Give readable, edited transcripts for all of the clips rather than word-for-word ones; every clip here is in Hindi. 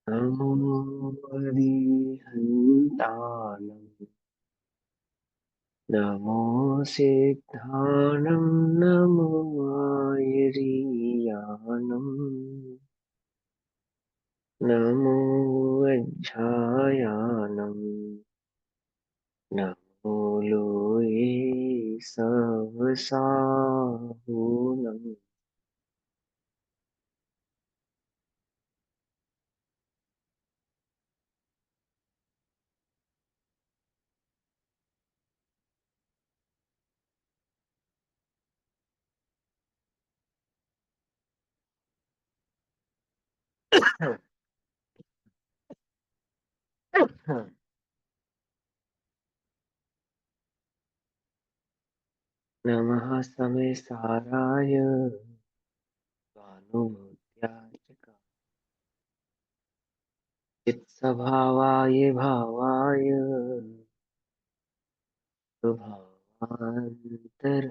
नमो हरिहन्तानं नमो सिद्धानं नमो आयरीयानं नमो वज्झायानं नमो लोये सवसाहुनं नमः समेसाराय स्वानुभूत्याय चित्स्वभावाय भावाय स्वभावांतर।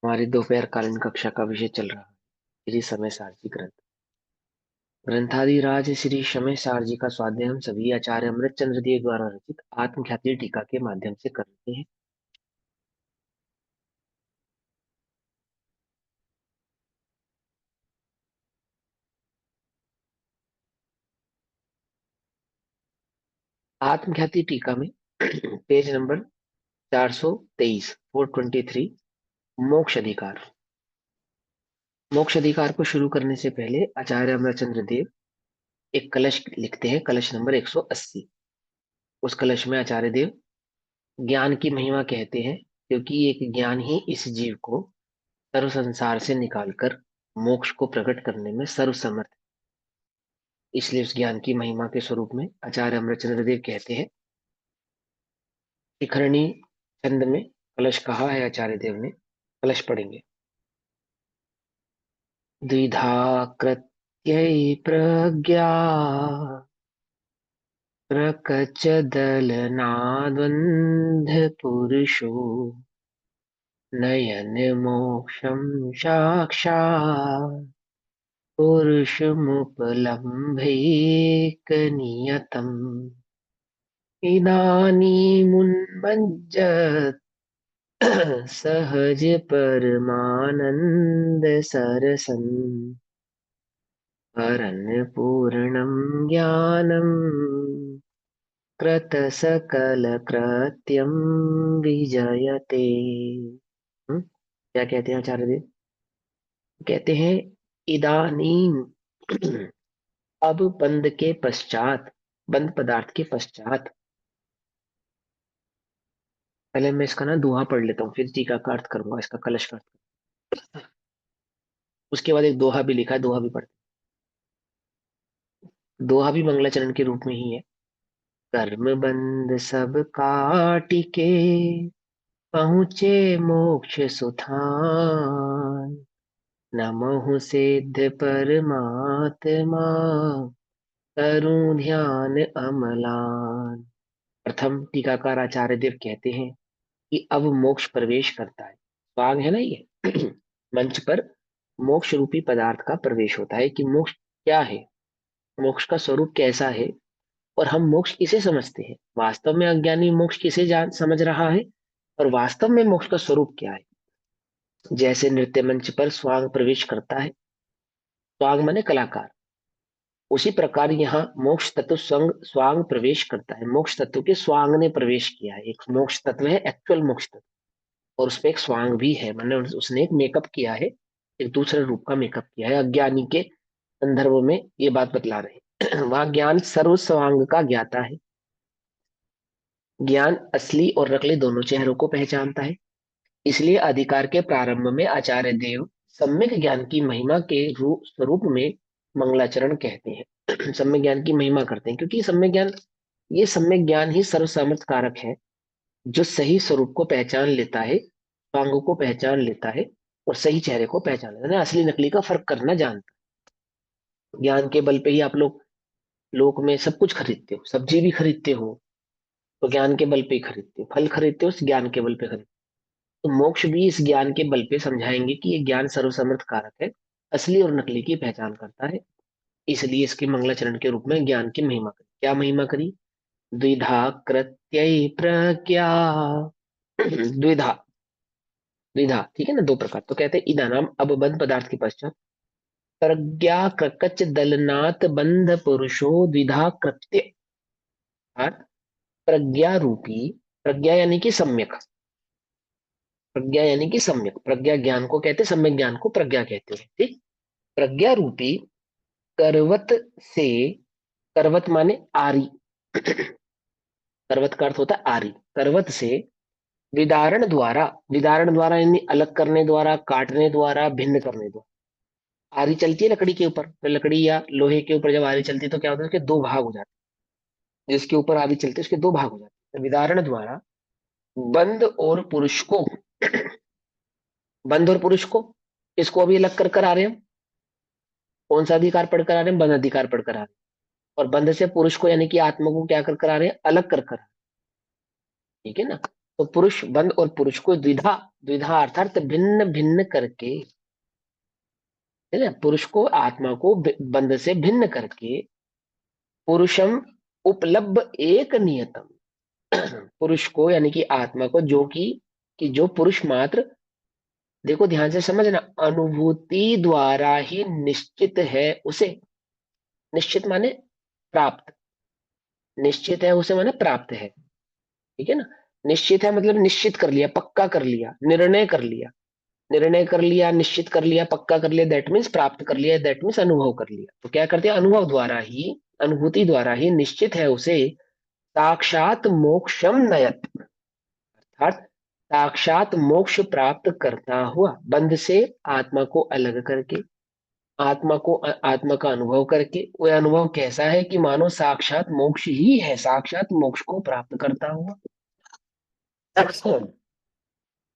हमारी दोपहर कालीन कक्षा का विषय चल रहा है श्री समय सारजी ग्रंथ। ग्रंथादिराज श्री समय सारजी का स्वाध्याय हम सभी आचार्य अमृत चंद्र देव द्वारा रचित आत्मख्याति टीका के माध्यम से करते हैं। आत्मख्याति टीका में पेज नंबर 423 423 मोक्ष अधिकार। मोक्ष अधिकार को शुरू करने से पहले आचार्य अमरचंद्र देव एक कलश लिखते हैं, कलश नंबर 180। उस कलश में आचार्य देव ज्ञान की महिमा कहते हैं, क्योंकि एक ज्ञान ही इस जीव को सर्व संसार से निकालकर मोक्ष को प्रकट करने में सर्वसमर्थ है। इसलिए उस ज्ञान की महिमा के स्वरूप में आचार्य अमरचंद्र देव कहते हैं। शिखरणी छंद में कलश कहा है आचार्य देव ने, कलश पढ़ेंगे। द्विधा कृत्यै प्रज्ञा प्रकचदलनाद्वन्द् पुरुषो नयन मोक्षं साक्षात् पुरुषमुपलम्भेकनियतम् इदानीमुन्मज्जत् सहज परमानन्द सरसन् परन् पूर्णं ज्ञानम् कृतसकलकृत्यं विजयते। क्या कहते हैं आचार्य देव? कहते हैं इदानीम अब बंद के पश्चात, बंद पदार्थ के पश्चात। पहले मैं इसका ना दोहा पढ़ लेता हूँ, फिर टीका का अर्थ करूंगा, इसका कलश का अर्थ। उसके बाद एक दोहा भी लिखा है, दोहा भी पढ़ते हैं। दोहा भी मंगलाचरण के रूप में ही है। कर्म बंध सब काटिके पहुँचे मोक्ष सुथान नमोहु सिद्ध परमात्मा करूं ध्यान अमलान। प्रथम टीकाकार आचार्य देव कहते हैं कि अब मोक्ष प्रवेश करता है। स्वांग है ना ये मंच पर मोक्ष रूपी पदार्थ का प्रवेश होता है कि मोक्ष क्या है, मोक्ष का स्वरूप कैसा है, और हम मोक्ष किसे समझते हैं। वास्तव में अज्ञानी मोक्ष किसे जान समझ रहा है, और वास्तव में मोक्ष का स्वरूप क्या है। जैसे नृत्य मंच पर स्वांग प्रवेश करता है, स्वांग माने कलाकार, उसी प्रकार यहाँ मोक्ष तत्व स्वांग प्रवेश करता है। मोक्ष तत्व के स्वांग ने प्रवेश किया है। एक मोक्ष तत्व है, एक्चुअल मोक्ष तत्व, और उसपे एक स्वांग भी है, मैंने उसने एक मेकअप किया है, एक दूसरे रूप का मेकअप किया है। अज्ञानी के संदर्भ में ये बात बतला रहे हैं। वहां ज्ञान सर्व स्वांग का ज्ञाता है। ज्ञान असली और नकली दोनों चेहरों को पहचानता है। इसलिए अधिकार के प्रारंभ में आचार्य देव सम्यक ज्ञान की महिमा के रूप स्वरूप में मंगलाचरण कहते हैं। सम्यक ज्ञान की महिमा करते हैं, क्योंकि सम्यक ज्ञान ही सर्वसमर्थ कारक है, जो सही स्वरूप को पहचान लेता है, स्वांगों को पहचान लेता है, और सही चेहरे को पहचान लेता है, असली नकली का फर्क करना जानता ज्ञान के बल पे ही आप लोग लोक में सब कुछ खरीदते हो, सब्जी भी खरीदते हो तो ज्ञान के बल पे ही खरीदते हो, फल खरीदते हो उस ज्ञान के बल पे खरीदते हो। तो मोक्ष भी इस ज्ञान के बल पे समझाएंगे कि ये ज्ञान सर्वसमर्थ कारक है, असली और नकली की पहचान करता है। इसलिए इसके मंगलाचरण के रूप में ज्ञान की महिमा करी। क्या महिमा करी? द्विधा कृत्य प्रज्ञा। द्विधा, द्विधा ठीक है ना, दो प्रकार। तो कहते हैं इदानाम अब बंध पदार्थ के पश्चात प्रज्ञा ककच दलनात् बंध पुरुषो द्विधा कृत्य। अर्थात प्रज्ञा रूपी, प्रज्ञा यानी कि सम्यक, प्रज्ञा यानी कि सम्यक, प्रज्ञा ज्ञान को कहते हैं, सम्यक ज्ञान को प्रज्ञा कहते हैं, ठीक। प्रज्ञा रूपी करवत से, करवत माने आरी, करवत का अर्थ होता है आरी, करवत से विदारण द्वारा, विदारण द्वारा यानी अलग करने द्वारा, काटने द्वारा, भिन्न करने द्वारा। आरी चलती है लकड़ी के ऊपर, तो लकड़ी या लोहे के ऊपर जब आरी चलती है तो क्या होता है, उसके दो भाग हो जाते हैं। जिसके ऊपर आरी चलती है उसके दो भाग हो जाते हैं। तो विदारण द्वारा बंद और पुरुष को, बंद और पुरुष को, इसको अभी अलग कर कर आ रहे हैं हम। कौन सा अधिकार पढ़कर आ रहे हैं? बंध अधिकार पढ़कर आ रहे हैं। और बंध से पुरुष को यानी कि आत्मा को क्या कर कर आ रहे हैं? अलग कर कर। ठीक है ना। तो पुरुष, बंध और पुरुष को द्विधा, द्विधा अर्थात भिन्न भिन्न करके, है ना, पुरुष को आत्मा को बंध से भिन्न करके पुरुषम उपलब्ध एक नियतम, पुरुष को यानी कि आत्मा को, जो कि जो पुरुष मात्र, देखो ध्यान से समझना, अनुभूति द्वारा ही निश्चित है उसे, निश्चित माने प्राप्त, निश्चित है उसे माने प्राप्त है, ठीक है ना। निश्चित है मतलब निश्चित कर लिया, पक्का कर लिया, निर्णय कर लिया, निर्णय कर लिया, निश्चित कर लिया, पक्का कर लिया, दैट मीन्स प्राप्त कर लिया, दैट मीन्स अनुभव कर लिया। तो क्या करते हैं? अनुभव द्वारा ही, अनुभूति द्वारा ही निश्चित है उसे साक्षात मोक्षम नयत, अर्थात साक्षात मोक्ष प्राप्त करता हुआ, बंध से आत्मा को अलग करके, आत्मा को आत्मा का अनुभव करके, वह अनुभव कैसा है कि मानो साक्षात मोक्ष ही है, साक्षात मोक्ष को प्राप्त करता हुआ।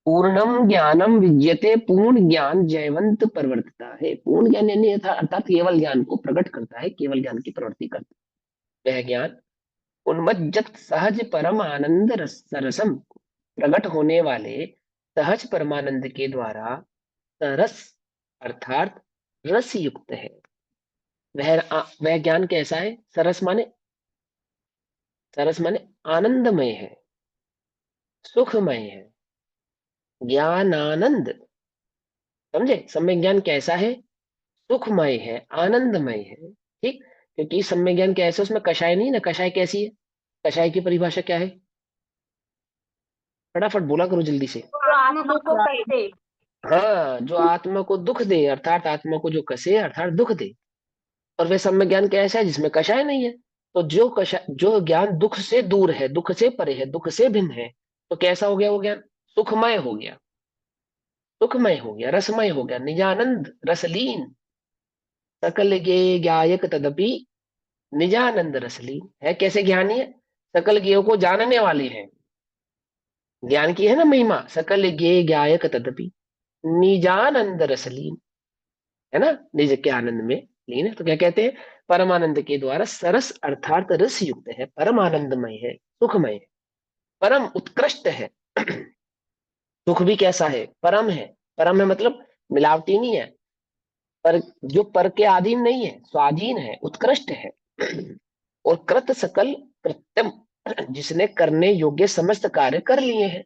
पूर्णम ज्ञानम विद्यते, पूर्ण ज्ञान जयवंत प्रवर्तता है। पूर्ण ज्ञान यानी अर्थात केवल ज्ञान को प्रकट करता है, केवल ज्ञान की प्रवृत्ति करता है। वह ज्ञान उन्मज्जत सहज परम आनंद सरसम, प्रकट होने वाले सहज परमानंद के द्वारा सरस अर्थात रस युक्त है। वह ज्ञान कैसा है? सरस माने, सरस माने आनंदमय है, सुखमय है, ज्ञानानंद, समझे? सम्यक ज्ञान कैसा है? सुखमय है, आनंदमय है, ठीक। क्योंकि सम्यक ज्ञान कैसे, उसमें कषाय नहीं ना, कषाय कैसी है? कषाय की परिभाषा क्या है? फटाफट बोला करो जल्दी से। जो आत्मा को कहते। हाँ, जो आत्मा को दुख दे, अर्थात आत्मा को जो कसे अर्थात दुख दे। और वह सम्यक ज्ञान कैसा है? जिसमें कषाय नहीं है। तो जो कषाय, जो ज्ञान दुख से दूर है, दुख से परे है, दुख से भिन्न है, तो कैसा हो गया वो ज्ञान? सुखमय हो गया, सुखमय हो गया, रसमय हो गया, निजानंद रसलीन, सकल गे गायक तदपि निजानंद रसलीन है। कैसे ज्ञानी है? सकल ज्ञेयों को जानने वाले हैं। ज्ञान की है ना महिमा, सकल ज्ञे गायक तदपि निजानंद रसलीन, है ना, निज के आनंद में लीन है। तो क्या कहते हैं? परमानंद के द्वारा सरस अर्थात रस युक्त है, परम आनंदमय है, सुखमय है, परम उत्कृष्ट है। सुख भी कैसा है? परम है। परम है मतलब मिलावटी नहीं है, पर जो पर के अधीन नहीं है, स्वाधीन है, उत्कृष्ट है। और कृत सकल कृत्यम, जिसने करने योग्य समस्त कार्य कर लिए हैं,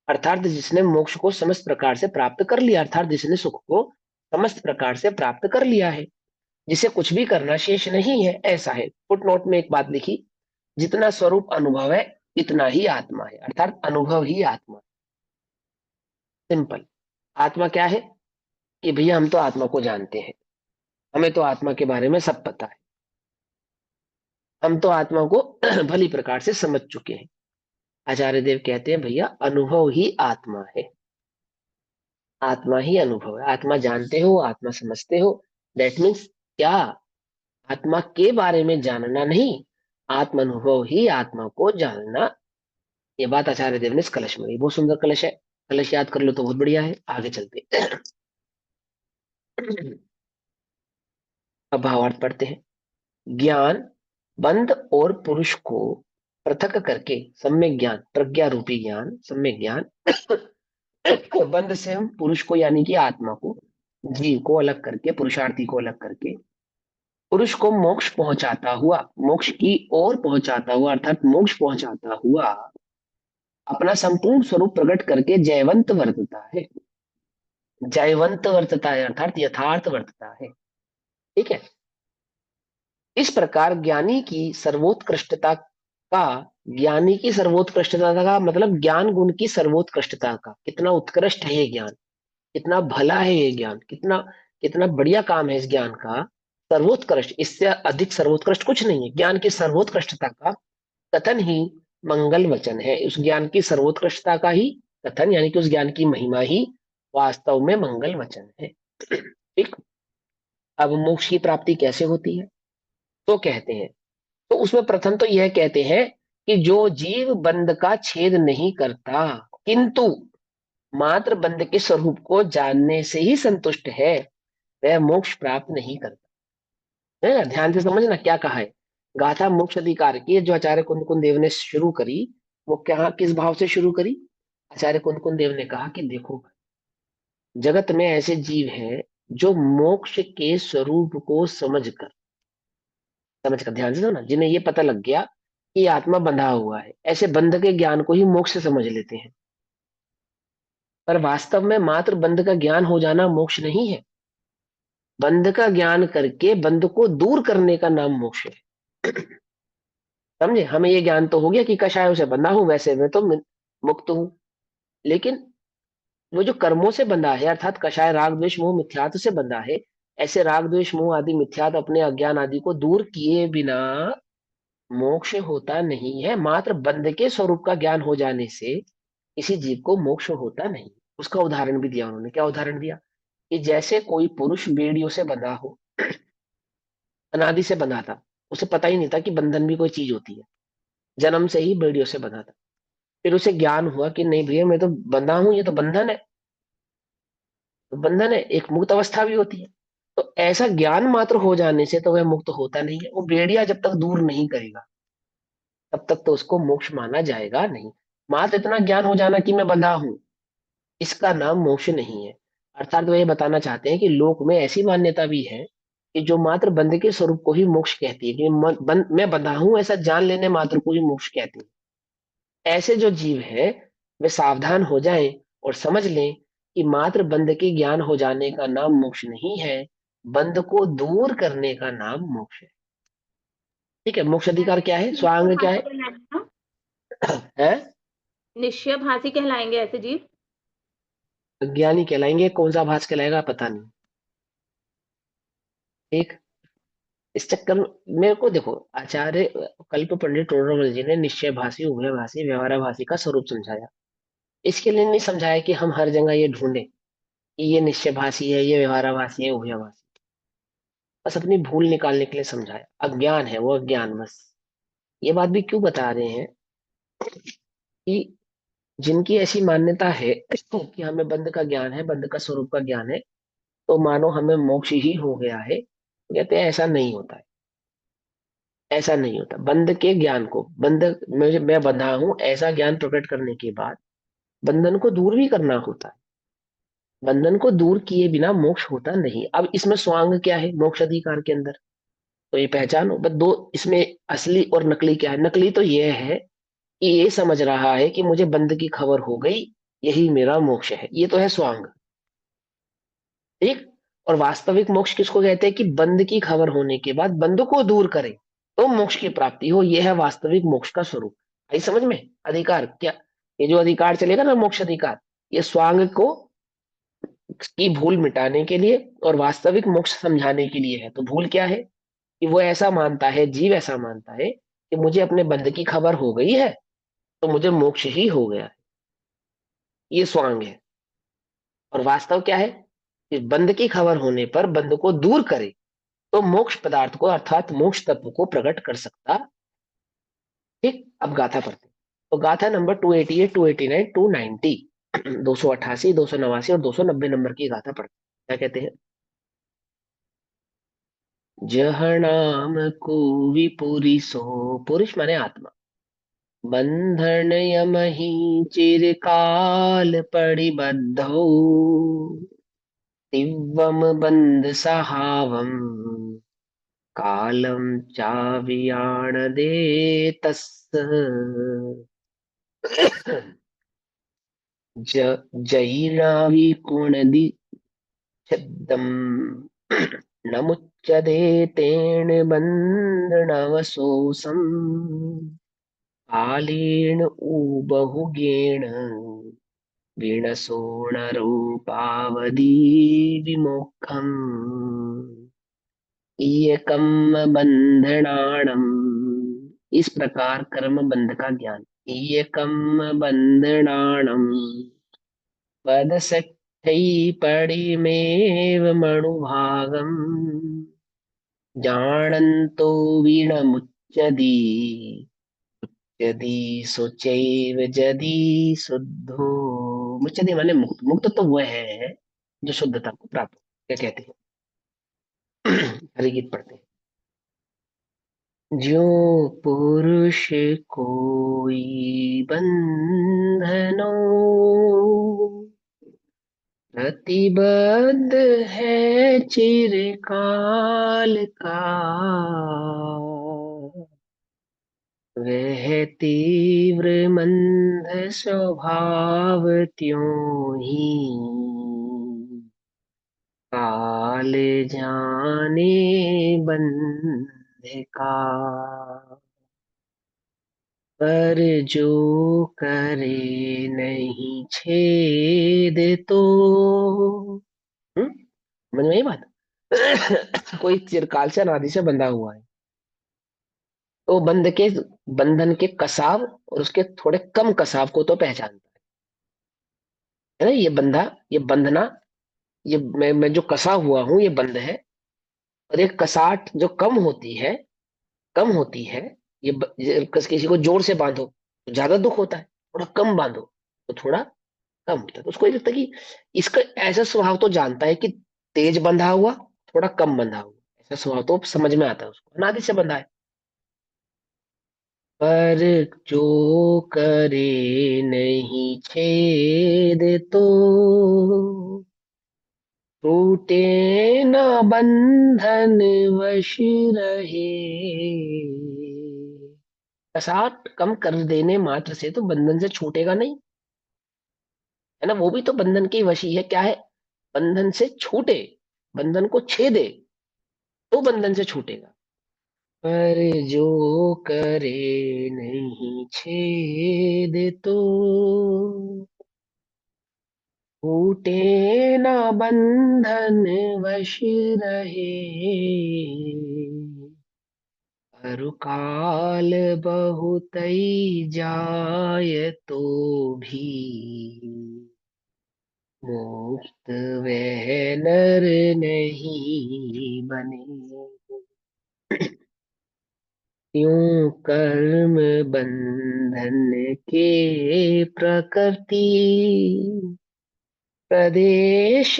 अर्थात जिसने मोक्ष को समस्त प्रकार से प्राप्त कर लिया, अर्थात जिसने सुख को समस्त प्रकार से प्राप्त कर लिया है, जिसे कुछ भी करना शेष नहीं है, ऐसा है। फुटनोट में एक बात लिखी, जितना स्वरूप अनुभव है इतना ही आत्मा है, अर्थात अनुभव ही आत्मा है। सिंपल। आत्मा क्या है? कि भैया हम तो आत्मा को जानते हैं, हमें तो आत्मा के बारे में सब पता है, हम तो आत्मा को भली प्रकार से समझ चुके हैं। आचार्य देव कहते हैं भैया अनुभव ही आत्मा है, आत्मा ही अनुभव है। आत्मा जानते हो, आत्मा समझते हो, दैट मीन्स क्या? आत्मा के बारे में जानना नहीं, आत्म अनुभव ही आत्मा को जानना। ये बात आचार्य देव ने इस कलश में, बहुत सुंदर कलश है, कलश याद कर लो तो बहुत बढ़िया है। आगे चलते अब भावार्थ पढ़ते हैं। ज्ञान बंध और पुरुष को पृथक करके, सम्यक ज्ञान, प्रज्ञा रूपी ज्ञान, सम्यक ज्ञान बंध से हम पुरुष को यानी कि आत्मा को, जीव को अलग करके, पुरुषार्थी को अलग करके पुरुष को मोक्ष पहुंचाता हुआ, मोक्ष की ओर पहुंचाता हुआ, अर्थात मोक्ष पहुंचाता हुआ अपना संपूर्ण स्वरूप प्रकट करके जयवंत वर्तता है। जयवंत वर्तता है अर्थात यथार्थ वर्तता है। ठीक है। इस प्रकार ज्ञानी की सर्वोत्कृष्टता का मतलब ज्ञान गुण की सर्वोत्कृष्टता का, कितना उत्कृष्ट है ये ज्ञान, कितना भला है ये ज्ञान, कितना कितना बढ़िया काम है इस ज्ञान का। सर्वोत्कृष्ट, इससे अधिक सर्वोत्कृष्ट कुछ नहीं है। ज्ञान की सर्वोत्कृष्टता का कथन ही मंगल वचन है। उस ज्ञान की सर्वोत्कृष्टता का ही कथन यानी कि उस ज्ञान की महिमा ही वास्तव में मंगल वचन है। ठीक। अब मोक्ष की प्राप्ति कैसे होती है तो कहते हैं, तो उसमें प्रथम तो यह कहते हैं कि जो जीव बंध का छेद नहीं करता किंतु मात्र बंध के स्वरूप को जानने से ही संतुष्ट है, वह मोक्ष प्राप्त नहीं करता। है ना, ध्यान से समझना क्या कहा है। गाथा मोक्ष अधिकार की जो आचार्य कुंद कुंद देव ने शुरू करी, वो क्या किस भाव से शुरू करी। आचार्य कुंद कुंद देव ने कहा कि देखो, जगत में ऐसे जीव हैं जो मोक्ष के स्वरूप को समझकर ध्यान से सुना, जिन्हें ये पता लग गया कि आत्मा बंधा हुआ है, ऐसे बंध के ज्ञान को ही मोक्ष समझ लेते हैं। पर वास्तव में मात्र बंध का ज्ञान हो जाना मोक्ष नहीं है। बंध का ज्ञान करके बंध को दूर करने का नाम मोक्ष है। समझे, हमें ये ज्ञान तो हो गया कि कषायों से बंधा हूं, वैसे मैं तो मुक्त हूं। लेकिन वो जो कर्मों से बंधा है, अर्थात कषाय राग द्वेष मोह मिथ्यात्व से बंधा है, ऐसे राग द्वेष मोह आदि मिथ्यात्व अपने अज्ञान आदि को दूर किए बिना मोक्ष होता नहीं है। मात्र बंध के स्वरूप का ज्ञान हो जाने से किसी जीव को मोक्ष होता नहीं। उसका उदाहरण भी दिया उन्होंने। क्या उदाहरण दिया कि जैसे कोई पुरुष बेड़ियों से बंधा हो, अनादि से बंधा था, उसे पता ही नहीं था कि बंधन भी कोई चीज होती है, जन्म से ही बेड़ियों से बंधा था। फिर उसे ज्ञान हुआ कि नहीं भैया, मैं तो बंधा हूं, ये तो बंधन है। तो बंधन है, एक मुक्त अवस्था भी होती है। तो ऐसा ज्ञान मात्र हो जाने से तो वह मुक्त होता नहीं है। वो बेड़िया जब तक दूर नहीं करेगा तब तक तो उसको मोक्ष माना जाएगा नहीं। मात्र इतना ज्ञान हो जाना कि मैं बंधा हूं, इसका नाम मोक्ष नहीं है। अर्थात वो ये बताना चाहते हैं कि लोक में ऐसी मान्यता भी है कि जो मात्र बंध के स्वरूप को ही मोक्ष कहती है, कि मैं बंधा हूं ऐसा जान लेने मात्र को ही मोक्ष कहती है। ऐसे जो जीव है वे सावधान हो जाएं और समझ लें कि मात्र बंध के ज्ञान हो जाने का नाम मोक्ष नहीं है, बंध को दूर करने का नाम मोक्ष है। ठीक है। मोक्ष अधिकार क्या है, निश्चय स्वांग क्या भाषी है, कहलाएंगे ना? है? निश्चय भाषी कहलाएंगे ऐसे जीव। ज्ञानी कहलाएंगे, कौन सा भास कहलाएगा पता नहीं। ठीक। इस चक्कर में मेरे को देखो, आचार्य कल्प पंडित टोडरमल जी ने निश्चय भाषी, उभय भाषी, व्यवहार भाषी का स्वरूप समझाया। इसके लिए नहीं समझाया कि हम हर जगह ये ढूंढे कि ये निश्चय भाषी है, ये व्यवहार भाषी है, उभय भाषी। बस अपनी भूल निकालने के लिए समझाया। अज्ञान है वो, अज्ञान बस। ये बात भी क्यों बता रहे हैं कि जिनकी ऐसी मान्यता है कि हमें बंध का ज्ञान है, बंध का स्वरूप का ज्ञान है, तो मानो हमें मोक्ष ही हो गया है, कहते हैं ऐसा नहीं होता है। ऐसा नहीं होता। बंध के ज्ञान को, बंध मैं बंधा हूं ऐसा ज्ञान प्रकट करने के बाद बंधन को दूर भी करना होता है। बंधन को दूर किए बिना मोक्ष होता नहीं। अब इसमें स्वांग क्या है मोक्ष अधिकार के अंदर, तो ये पहचानो। बस दो इसमें, असली और नकली क्या है। नकली तो ये है कि ये समझ रहा है कि मुझे बंध की खबर हो गई, यही मेरा मोक्ष है, ये तो है स्वांग। ठीक। और वास्तविक मोक्ष किसको कहते हैं कि बंध की खबर होने के बाद बंध को दूर करे तो मोक्ष की प्राप्ति हो, यह है वास्तविक मोक्ष का स्वरूप। आई समझ में। अधिकार क्या, ये जो अधिकार चलेगा ना मोक्ष अधिकार, ये स्वांग को की भूल मिटाने के लिए और वास्तविक मोक्ष समझाने के लिए है। तो भूल क्या है कि वो ऐसा मानता है, जीव ऐसा मानता है कि मुझे अपने बंध की खबर हो गई है तो मुझे मोक्ष ही हो गया है। ये स्वांग है। और वास्तव क्या है कि बंध की खबर होने पर बंध को दूर करे तो मोक्ष पदार्थ को, अर्थात मोक्ष तत्व को प्रकट कर सकता। ठीक। अब गाथा पढ़ते हैं। तो गाथा नंबर 288, 289, 290, 288, 289 और 290 नंबर की गाथा पढ़ते हैं। क्या कहते हैं। जह नाम को विपुरी सो, पुरुष माने आत्मा, बंधन यमहि चिरकाल पड़िबद्धौ, दिव्यम बंद सहावम कालम चावियाण दे तस्, ज जैनावि पुणदि छद्दम न मुच्यते तेन बन्धनवशोषम्, कालेन बहुगेण विणसोणरूपावधि विमोक्षम्, इयकम बंधनाणम, इस प्रकार कर्म बंध का ज्ञान, इयकम बंधनाणम पदसक्तै पडिमेव मणुभागम्, जानन्तो विनमुच्यति यदि सोचैव यदि शुद्धो, मुच्यते माने मुक्त, मुक्त तो वह है जो शुद्धता को प्राप्त हो। क्या कहते हैं? हरि गीत पढ़ते हैं। जो पुरुष कोई बंधनों प्रतिबद्ध है चिरकाल का, वह तीव्र मंद स्वभाव त्यों ही काल जाने बंध का, पर जो करे नहीं छेद तो, समझ में आई बात? कोई चिरकाल से अनादि से बंधा हुआ है, तो बंधन के कसाव और उसके थोड़े कम कसाव को तो पहचानता है ना। ये बंधा, ये बंधना, ये मैं जो कसा हुआ हूं ये बंध है। और एक कसाट जो कम होती है, कम होती है, ये किसी को जोर से बांधो तो ज्यादा दुख होता है, थोड़ा कम बांधो तो थोड़ा कम होता है। तो उसको ये लगता है कि इसका ऐसा स्वभाव तो जानता है कि तेज बंधा हुआ, थोड़ा कम बंधा हुआ, ऐसा स्वभाव तो समझ में आता है उसको, अनादि से बंधा है। पर जो करे नहीं छेद तो, टूटे न बंधन वश रहे, कसाट कम कर देने मात्र से तो बंधन से छूटेगा नहीं, है ना। वो भी तो बंधन के वशी है, क्या है? बंधन से छूटे, बंधन को छेदे तो बंधन से छूटेगा। पर जो करे नहीं छेद तो, छूटे ना बंधन वश रहे, हरु काल बहुत ही जाय तो भी, मुक्त वह नर नहीं बने। क्यों कर्म बंधन के प्रकृति, प्रदेश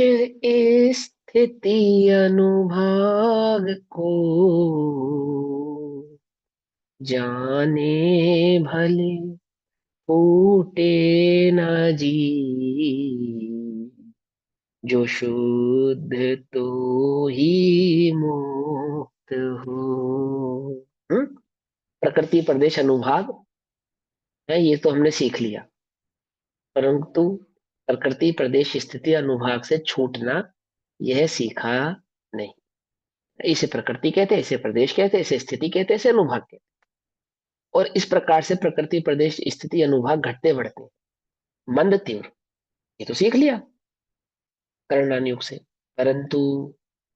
स्थिति अनुभाग को, जाने भले फूटे न जी, जो शुद्ध तो ही मुक्त हो। प्रकृति प्रदेश अनुभाग है, ये तो हमने सीख लिया, परंतु प्रकृति प्रदेश स्थिति अनुभाग से छूटना यह सीखा नहीं। इसे प्रकृति कहते हैं, इसे प्रदेश कहते हैं, इसे स्थिति कहते हैं, इसे अनुभाग कहते हैं। और इस प्रकार से प्रकृति प्रदेश स्थिति अनुभाग घटते बढ़ते हैं, मंद तीव्र, ये तो सीख लिया कर्णन युग से। परंतु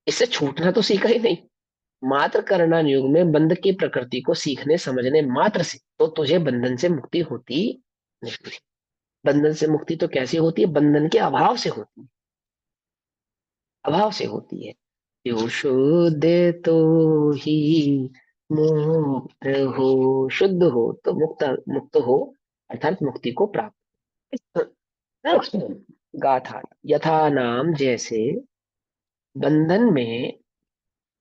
इससे छूटना तो सीखा ही नहीं। मात्र कर्णन युग में बंध की प्रकृति को सीखने समझने मात्र से तो तुझे बंधन से मुक्ति होती नहीं। बंधन से मुक्ति तो कैसे होती है? बंधन के अभाव से होती है, अभाव से होती है। जो शुद्ध तो ही मुक्त हो, शुद्ध हो तो मुक्त, मुक्त हो अर्थात मुक्ति को प्राप्त। गाथा, यथा नाम जैसे बंधन में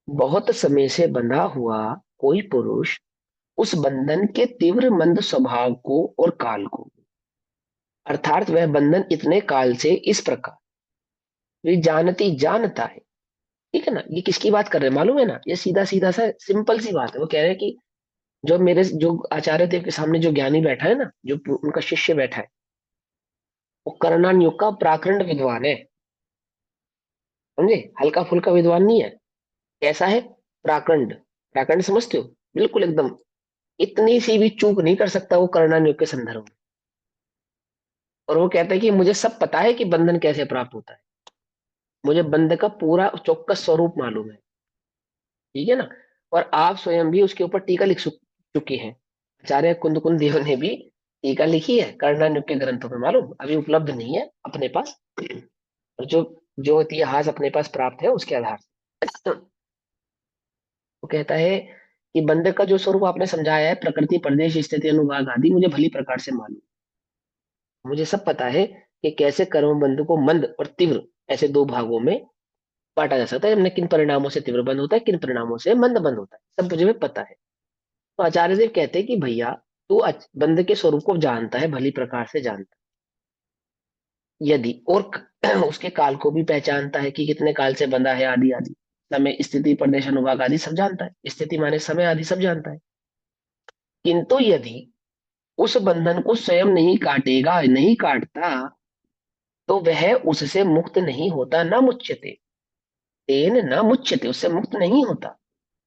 बहुत समय से बंधा हुआ कोई पुरुष उस बंधन के तीव्र मंद स्वभाव को और काल को, अर्थात वह बंधन इतने काल से इस प्रकार वे जानती जानता है। ठीक है ना, ये किसकी बात कर रहे हैं मालूम है ना, ये सीधा सीधा सा सिंपल सी बात है। वो कह रहे हैं कि जो आचार्य देव के सामने जो ज्ञानी बैठा है ना, जो उनका शिष्य बैठा है, वो कर्णान युग का प्राकरण विद्वान है। समझे, हल्का फुल्का विद्वान नहीं है। कैसा है? प्राकंड। प्राकंड समझते हो? बिल्कुल एकदम, इतनी सी भी चूक नहीं कर सकता वो कर्णान युग के संदर्भ में। और वो कहता है कि मुझे सब पता है कि बंधन कैसे प्राप्त होता है, मुझे बंधन का पूरा चौक्कस स्वरूप मालूम है। ठीक है ना। और आप स्वयं भी उसके ऊपर टीका लिख चुके हैं। आचार्य कुंद कुंद देव ने भी टीका लिखी है कर्णानुग के ग्रंथों में, मालूम अभी उपलब्ध नहीं है अपने पास, और जो जो इतिहास अपने पास प्राप्त है उसके आधार से। वो कहता है कि बंधक का जो स्वरूप आपने समझाया है, प्रकृति, प्रदेश, स्थिति, अनुभाग आदि, मुझे भली प्रकार से मालूम। मुझे सब पता है कि कैसे कर्म बंध को मंद और तीव्र ऐसे दो भागों में बांटा जा सकता है। हमने किन परिणामों से तीव्र बंद होता है, किन परिणामों से मंद बंद होता है, सब मुझे भी पता है। तो आचार्य देव कहते हैं कि भैया, तू बंध के स्वरूप को जानता है, भली प्रकार से जानता है, यदि और उसके काल को भी पहचानता है कि कितने काल से बंधा है, आदि आदि, समय, स्थिति, प्रदेश, अनुभाग आदि सब जानता है, स्थिति माने समय आदि सब जानता है। किंतु यदि उस बंधन को स्वयं नहीं काटेगा, नहीं काटता, तो वह उससे मुक्त नहीं होता, न मुच्यते। तेन न मुच्यते, उससे मुक्त नहीं होता।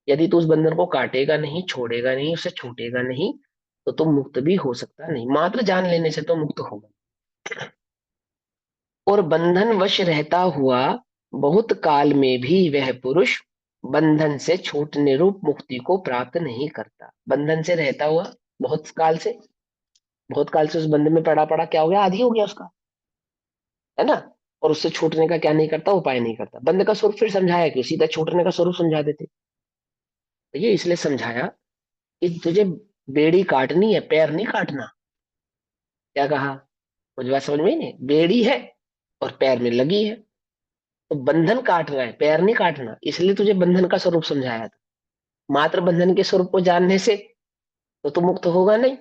यदि तू उस बंधन को काटेगा नहीं, छोड़ेगा नहीं, उससे छूटेगा नहीं, तो तुम मुक्त भी हो सकता नहीं, मात्र जान लेने से तो मुक्त होगा। और बंधन वश रहता हुआ बहुत काल में भी वह पुरुष बंधन से छूटने रूप मुक्ति को प्राप्त नहीं करता। बंधन से रहता हुआ बहुत काल से, बहुत काल से उस बंधन में पड़ा पड़ा क्या हो गया, आदि हो गया उसका, है ना। और उससे छूटने का क्या नहीं करता, उपाय नहीं करता। बंध का स्वरूप फिर समझाया कि सीधा छूटने का स्वरूप समझा देते। तो ये इसलिए समझाया कि तुझे बेड़ी काटनी है, पैर नहीं काटना। क्या कहा? मुझे बात समझ में ही नहीं, बेड़ी है और पैर में लगी है, तो बंधन काटना है, पैर नहीं काटना, इसलिए तुझे बंधन का स्वरूप समझाया था। मात्र बंधन के स्वरूप को जानने से तो तू मुक्त होगा नहीं।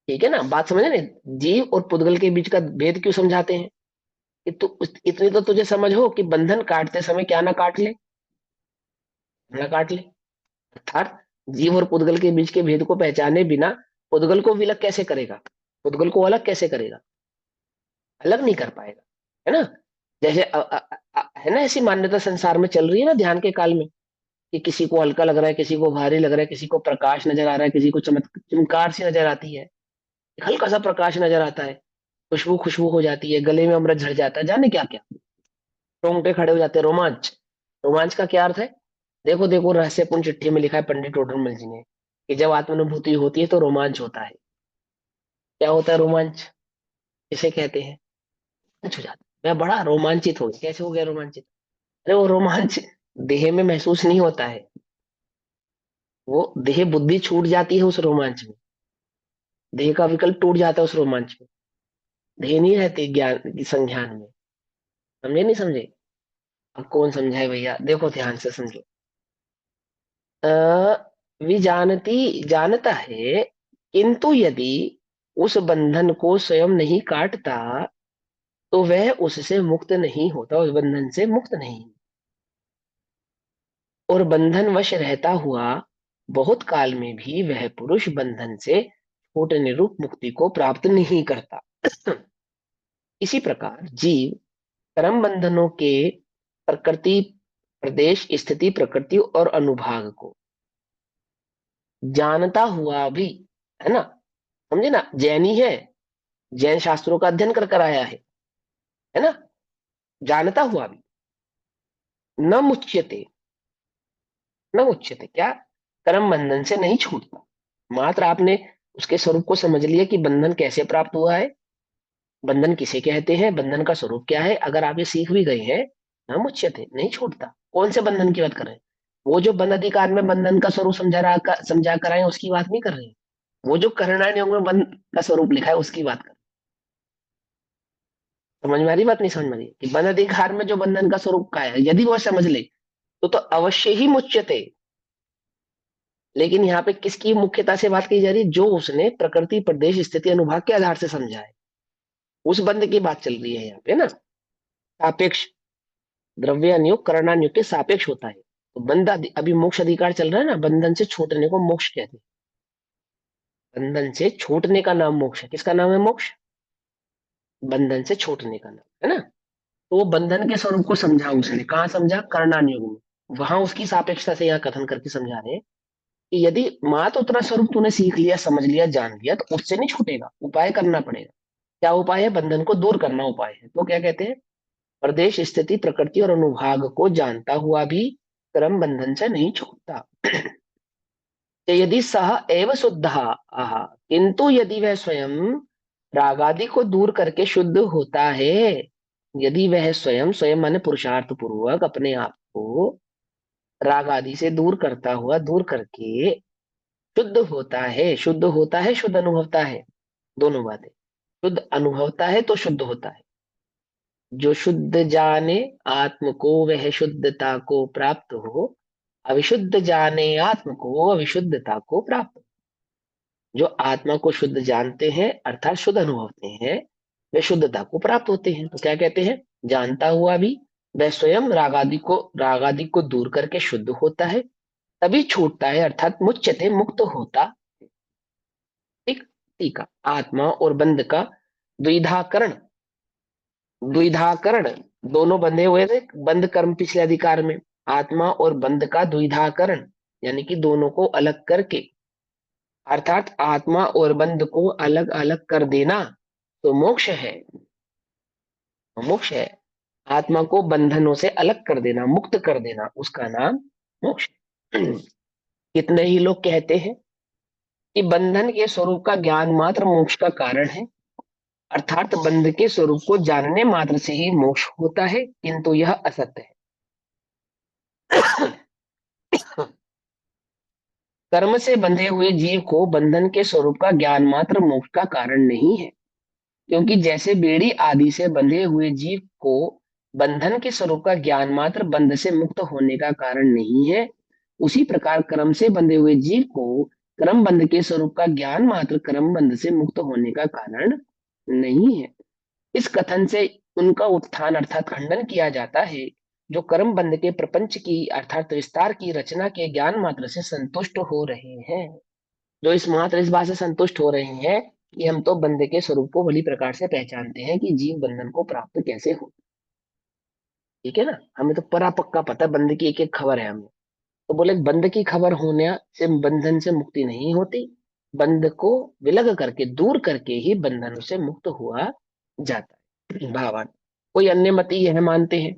ठीक है ना, बात समझे ना। जीव और पुद्गल के बीच का भेद क्यों समझाते हैं? कि तू इतनी तो तुझे समझ हो कि बंधन काटते समय क्या ना काट ले, ना काट ले। अर्थात जीव और पुद्गल के बीच के भेद को पहचाने बिना पुद्गल को विलग कैसे करेगा, पुद्गल को अलग कैसे करेगा, अलग नहीं कर पाएगा, है ना। जैसे है ना, ऐसी मान्यता संसार में चल रही है ना ध्यान के काल में, कि किसी को हल्का लग रहा है, किसी को भारी लग रहा है, किसी को प्रकाश नजर आ रहा है, किसी को चमकार सी नजर आती है, हल्का सा प्रकाश नजर आता है, खुशबू खुशबू हो जाती है, गले में अमृत झड़ जाता है, जाने क्या क्या, रोंगटे खड़े हो जाते हैं, रोमांच। रोमांच का क्या अर्थ है? देखो देखो, रहस्यपूर्ण चिट्ठी में लिखा है पंडित टोडरमल जी ने, कि जब आत्मानुभूति होती है तो रोमांच होता है। क्या होता है रोमांच? इसे कहते हैं, कुछ हो जाता है, मैं बड़ा रोमांचित हो गया। कैसे हो गया रोमांचित? अरे वो रोमांच देह में महसूस नहीं होता है, वो देह बुद्धि छूट जाती है उस रोमांच में, देह का विकल्प टूट जाता है उस रोमांच में, देह नहीं रहती ज्ञान की संज्ञान में। समझे नहीं समझे? अब कौन समझाए भैया, देखो ध्यान से समझो। विजानती जानता है, किंतु यदि उस बंधन को स्वयं नहीं काटता, तो वह उससे मुक्त नहीं होता, उस बंधन से मुक्त नहीं। और बंधन वश रहता हुआ बहुत काल में भी वह पुरुष बंधन से छूटने रूप मुक्ति को प्राप्त नहीं करता। इसी प्रकार जीव कर्म बंधनों के प्रकृति, प्रदेश, स्थिति, प्रकृति और अनुभाग को जानता हुआ भी, है ना, समझे ना, जैनी है, जैन शास्त्रों का अध्ययन कर कर आया है ना, जानता हुआ भी न मुच्यते, न मुच्यते क्या, कर्म बंधन से नहीं छूटता। मात्र आपने उसके स्वरूप को समझ लिया कि बंधन कैसे प्राप्त हुआ है, बंधन किसे कहते हैं, बंधन का स्वरूप क्या है, अगर आप ये सीख भी गए हैं, न मुच्यते नहीं छूटता। कौन से बंधन की बात कर रहे हैं? वो जो बंध अधिकार में बंधन का स्वरूप समझा कर आए उसकी बात नहीं कर रहे हैं। वो जो करणान योग में बंध का स्वरूप लिखा है उसकी बात कर, समझ में आ रही बात, नहीं समझ में आ रही? कि बंध अधिकार में जो बंधन का स्वरूप का है, यदि वो समझ ले, तो अवश्य ही मुच्यते। लेकिन यहाँ पे किसकी मुख्यता से बात की जा रही है? जो उसने प्रकृति प्रदेश स्थिति अनुभाग के आधार से समझा है, उस बंध की बात चल रही है यहाँ पे ना। सापेक्ष, द्रव्यानुयोग करणानुयोग के सापेक्ष होता है। तो अभी मोक्ष अधिकार चल रहा है ना, बंधन से छूटने को मोक्ष कहते हैं। बंधन से छूटने का नाम मोक्ष है। किसका नाम है मोक्ष? बंधन से छूटने का नाम है ना। तो वो बंधन के स्वरूप को समझा उसने, कहाँ समझा? करणानुयोग में। वहां उसकी सापेक्षता से यहाँ कथन करके समझा रहे हैं कि यदि मात्र उतना स्वरूप तूने सीख लिया, समझ लिया, जान लिया, तो उससे नहीं छूटेगा, उपाय करना पड़ेगा। क्या उपाय है? बंधन को दूर करना उपाय है। तो क्या कहते हैं? प्रदेश स्थिति प्रकृति और अनुभाग को जानता हुआ भी क्रम बंधन से नहीं छूटता। तो यदि सह एव शुद्ध, किंतु यदि वह स्वयं रागादि को दूर करके शुद्ध होता है, यदि वह स्वयं, स्वयं माने पुरुषार्थ पूर्वक अपने आप को राग आदि से दूर करता हुआ, दूर करके शुद्ध होता है, शुद्ध होता है, शुद्ध अनुभवता है, दोनों बातें। शुद्ध अनुभवता है तो शुद्ध होता है। जो शुद्ध जाने आत्म को वह शुद्धता को प्राप्त हो, अविशुद्ध जाने आत्म को अविशुद्धता को प्राप्त हो। जो आत्मा को शुद्ध जानते हैं अर्थात शुद्ध अनुभवते हैं, वे शुद्धता को प्राप्त होते हैं। तो क्या कहते हैं? जानता हुआ भी वह स्वयं रागादि को दूर करके शुद्ध होता है, तभी छूटता है, अर्थात मुच्यते, मुक्त होता। ठीक। टीका, आत्मा और बंध का द्विधाकरण, द्विधाकरण दोनों बंधे हुए थे, बंध कर्म पिछले अधिकार में। आत्मा और बंध का द्विधाकरण यानी कि दोनों को अलग करके, अर्थात आत्मा और बंध को अलग अलग कर देना तो मोक्ष है। मोक्ष है। आत्मा को बंधनों से अलग कर देना, मुक्त कर देना, उसका नाम मोक्ष है। कितने ही लोग कहते हैं कि बंधन के स्वरूप का ज्ञान मात्र मोक्ष का कारण है, अर्थात बंध के स्वरूप को जानने मात्र से ही मोक्ष होता है, किंतु यह असत्य है। कर्म से बंधे हुए जीव को बंधन के स्वरूप का ज्ञान मात्र मोक्ष का कारण नहीं है, क्योंकि जैसे बेड़ी आदि से बंधे हुए जीव को बंधन के स्वरूप का ज्ञान मात्र बंध से मुक्त होने का कारण नहीं है, उसी प्रकार कर्म से बंधे हुए जीव को कर्म बंध के स्वरूप का ज्ञान मात्र कर्म बंध से मुक्त होने का कारण नहीं है। इस कथन से उनका उत्थान अर्थात खंडन किया जाता है, जो कर्म बंध के प्रपंच की अर्थात विस्तार की रचना के ज्ञान मात्र से संतुष्ट हो रहे हैं। जो इस बात से संतुष्ट हो रहे हैं कि हम तो बंदे के स्वरूप को भली प्रकार से पहचानते हैं कि जीव बंधन को प्राप्त कैसे हो। ठीक है ना, हमें तो परा पक्का पता है, बंदे की एक एक खबर है हमें। तो बोले बंद की खबर होने से बंधन से मुक्ति नहीं होती, बंध को विलग करके, दूर करके ही बंधन से मुक्त हुआ जाता है। भावार्थ, कोई अन्य मत यह मानते हैं,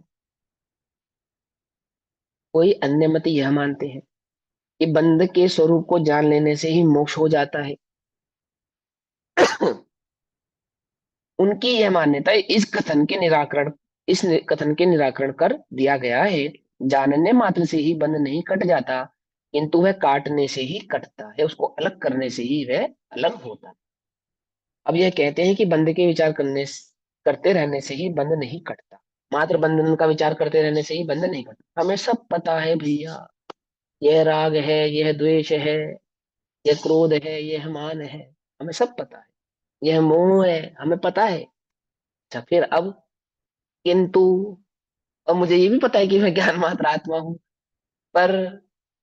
कोई अन्य मत यह मानते हैं कि बंध के स्वरूप को जान लेने से ही मोक्ष हो जाता है। उनकी यह मान्यता है, इस कथन के निराकरण कर दिया गया है। जानने मात्र से ही बंध नहीं कट जाता, किंतु वह काटने से ही कटता है, उसको अलग करने से ही वह अलग होता है। अब यह कहते हैं कि बंध के विचार करते रहने से ही बंध नहीं कटता, मात्र बंधन का विचार करते रहने से ही बंध नहीं कटता। हमें सब पता है भैया, यह राग है, यह द्वेष है, यह क्रोध है, यह मान है, हमें सब पता है। यह मोह है, हमें पता है। अच्छा, फिर अब किंतु, और मुझे ये भी पता है कि मैं ज्ञान मात्र आत्मा हूं, पर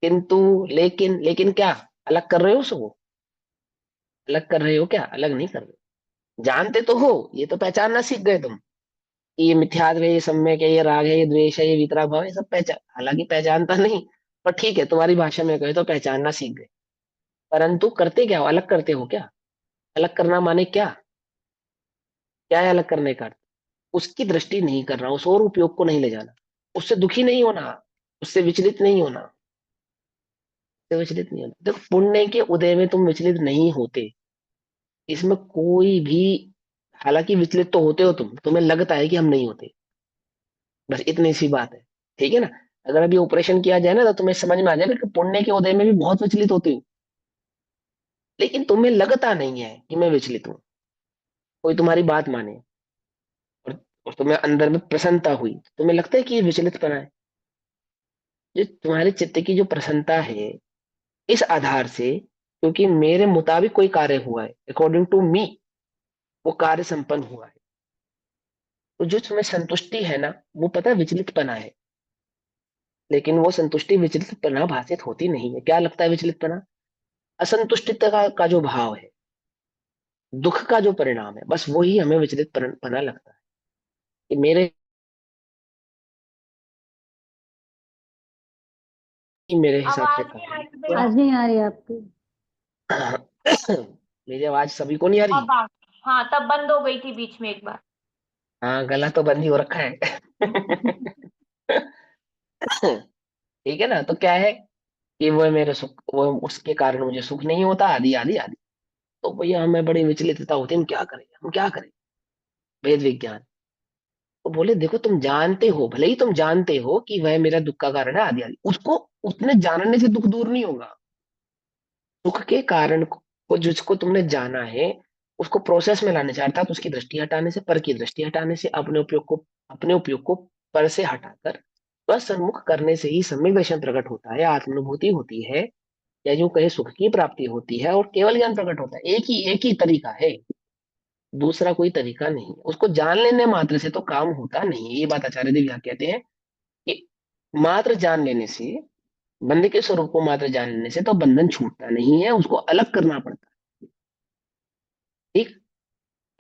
किंतु, लेकिन क्या अलग कर रहे हो उसको? अलग कर रहे हो क्या? अलग नहीं कर रहे। जानते तो हो, ये तो पहचानना सीख गए तुम कि ये मिथ्यात्व है, ये सम्यक है, ये राग है, ये द्वेष है, ये वितराग भाव है, ये सब पहचान, हालांकि पहचानता नहीं, पर ठीक है, तुम्हारी भाषा में कहे तो पहचानना सीख गए। परंतु करते क्या हो? अलग करते हो क्या? अलग करना माने क्या? क्या है अलग करने का अर्थ? उसकी दृष्टि नहीं करना, उस और उपयोग को नहीं ले जाना, उससे दुखी नहीं होना, उससे विचलित नहीं होना, उससे विचलित नहीं होना। देखो, पुण्य के उदय में तुम विचलित नहीं होते, इसमें कोई भी, हालांकि विचलित तो होते हो तुम, तुम्हें लगता है कि हम नहीं होते, बस इतनी सी बात है। ठीक है ना। अगर अभी ऑपरेशन किया जाए ना, तो तुम्हें समझ में आ जाएगा कि पुण्य के उदय में भी बहुत विचलित होती हूँ, लेकिन तुम्हें लगता नहीं है कि मैं विचलित हूँ। कोई तुम्हारी बात माने और, और तुम्हें अंदर में प्रसन्नता हुई, तुम्हें लगता है कि ये विचलित पना है। जो तुम्हारे चित्त की जो प्रसन्नता है, इस आधार से, क्योंकि मेरे मुताबिक कोई कार्य हुआ है, अकॉर्डिंग टू मी वो कार्य संपन्न हुआ है, तो जो तुम्हें संतुष्टि है ना, वो पता है विचलितपना है। लेकिन वो संतुष्टि विचलितपना भाषित होती नहीं है। क्या लगता है विचलितपना? असंतुष्टिता का जो भाव है, दुख का जो परिणाम है, बस वही हमें विचलितपना लगता है कि मेरे हिसाब से आवाज नहीं आ कार्य रही हुआ बेटा। आज नहीं आ रही आपकी। है। मेरी आवाज सभी को नहीं आ रही? अब आ हाँ, तब बंद हो गई थी बीच में एक बार। हाँ, गला तो बंद ही हो रखा है। ठीक है ना? तो क्या है कि वो मेरे सुख, वो उसके कारण मुझे सुख नहीं होता, आदि आदि आदि। तो भैया हमें बड़ी विचलितता होती है, हम क्या करें, हम क्या करें? वेद विज्ञान तो बोले देखो, तुम जानते हो, भले ही तुम जानते हो कि वह मेरा दुख का कारण है, आदि आदि, उसको उतने जानने से दुख दूर नहीं होगा। सुख के कारण को जिसको तुमने जाना है, उसको प्रोसेस में लाने से, अर्थात उसकी दृष्टि हटाने से, पर की दृष्टि हटाने से, अपने उपयोग को पर से हटाकर सन्मुख करने से ही सम्यक दर्शन प्रकट होता है, आत्मानुभूति होती है, या यूं कहे सुख की प्राप्ति होती है, और केवल ज्ञान प्रकट होता है। एक ही तरीका है, दूसरा कोई तरीका नहीं है। उसको जान लेने मात्र से तो काम होता नहीं है। ये बात आचार्य देव यहाँ कहते हैं कि मात्र जान लेने से, बंदे के स्वरूप को मात्र जान लेने से तो बंधन छूटता नहीं है, उसको अलग करना पड़ता है। ठीक।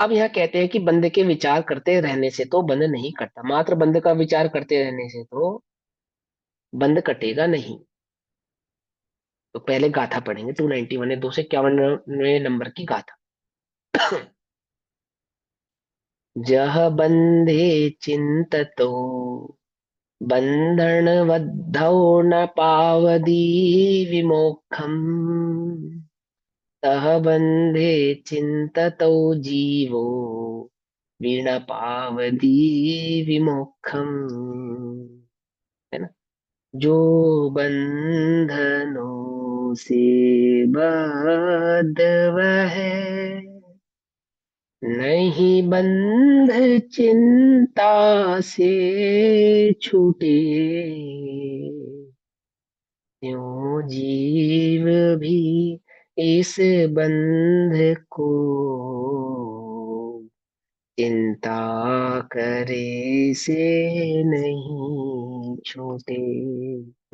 अब यहाँ कहते हैं कि बंदे के विचार करते रहने से तो बंध नहीं कटता, मात्र बंदे का विचार करते रहने से तो बंध कटेगा नहीं। तो पहले गाथा पढ़ेंगे 291 है, 251वें नंबर की गाथा। जह बंधे चिंततो बंधनवद्धौ न पावदी विमोक्षम, तह बंधे चिंततो जीवो वीणपावदी विमोक्षम। है ना? जो बंधनों से बद्ध वह नहीं बंध चिंता से छूटे, त्यों जीव भी इस बंध को चिंता करे से नहीं छूटे।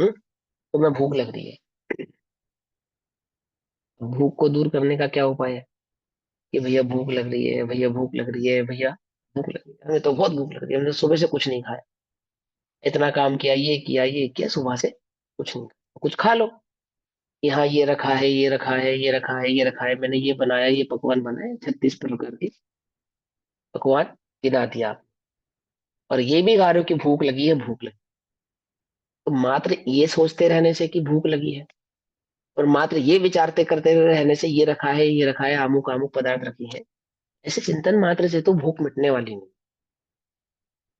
तो मैं भूख लग रही है, भूख को दूर करने का क्या उपाय है? कि भैया भूख लग रही है, भैया भूख लग रही है, भैया भूख लग रही है, हमें तो बहुत भूख लग रही है, हमने सुबह से कुछ नहीं खाया, इतना काम किया, ये किया, सुबह से कुछ नहीं खाया, कुछ खा लो। यहाँ ये रखा है, ये रखा है, ये रखा है, ये रखा है, मैंने ये बनाया, ये पकवान बनाए, 36 प्रकार के पकवान गिना दिया आप। और ये भी गा रहे हो कि भूख लगी है, भूख लगी। तो मात्र ये सोचते रहने से कि भूख लगी है, और मात्र ये विचारते करते रहने से ये रखा है, ये रखा है, अमुक अमुक पदार्थ रखी है, ऐसे चिंतन मात्र से तो भूख मिटने वाली नहीं।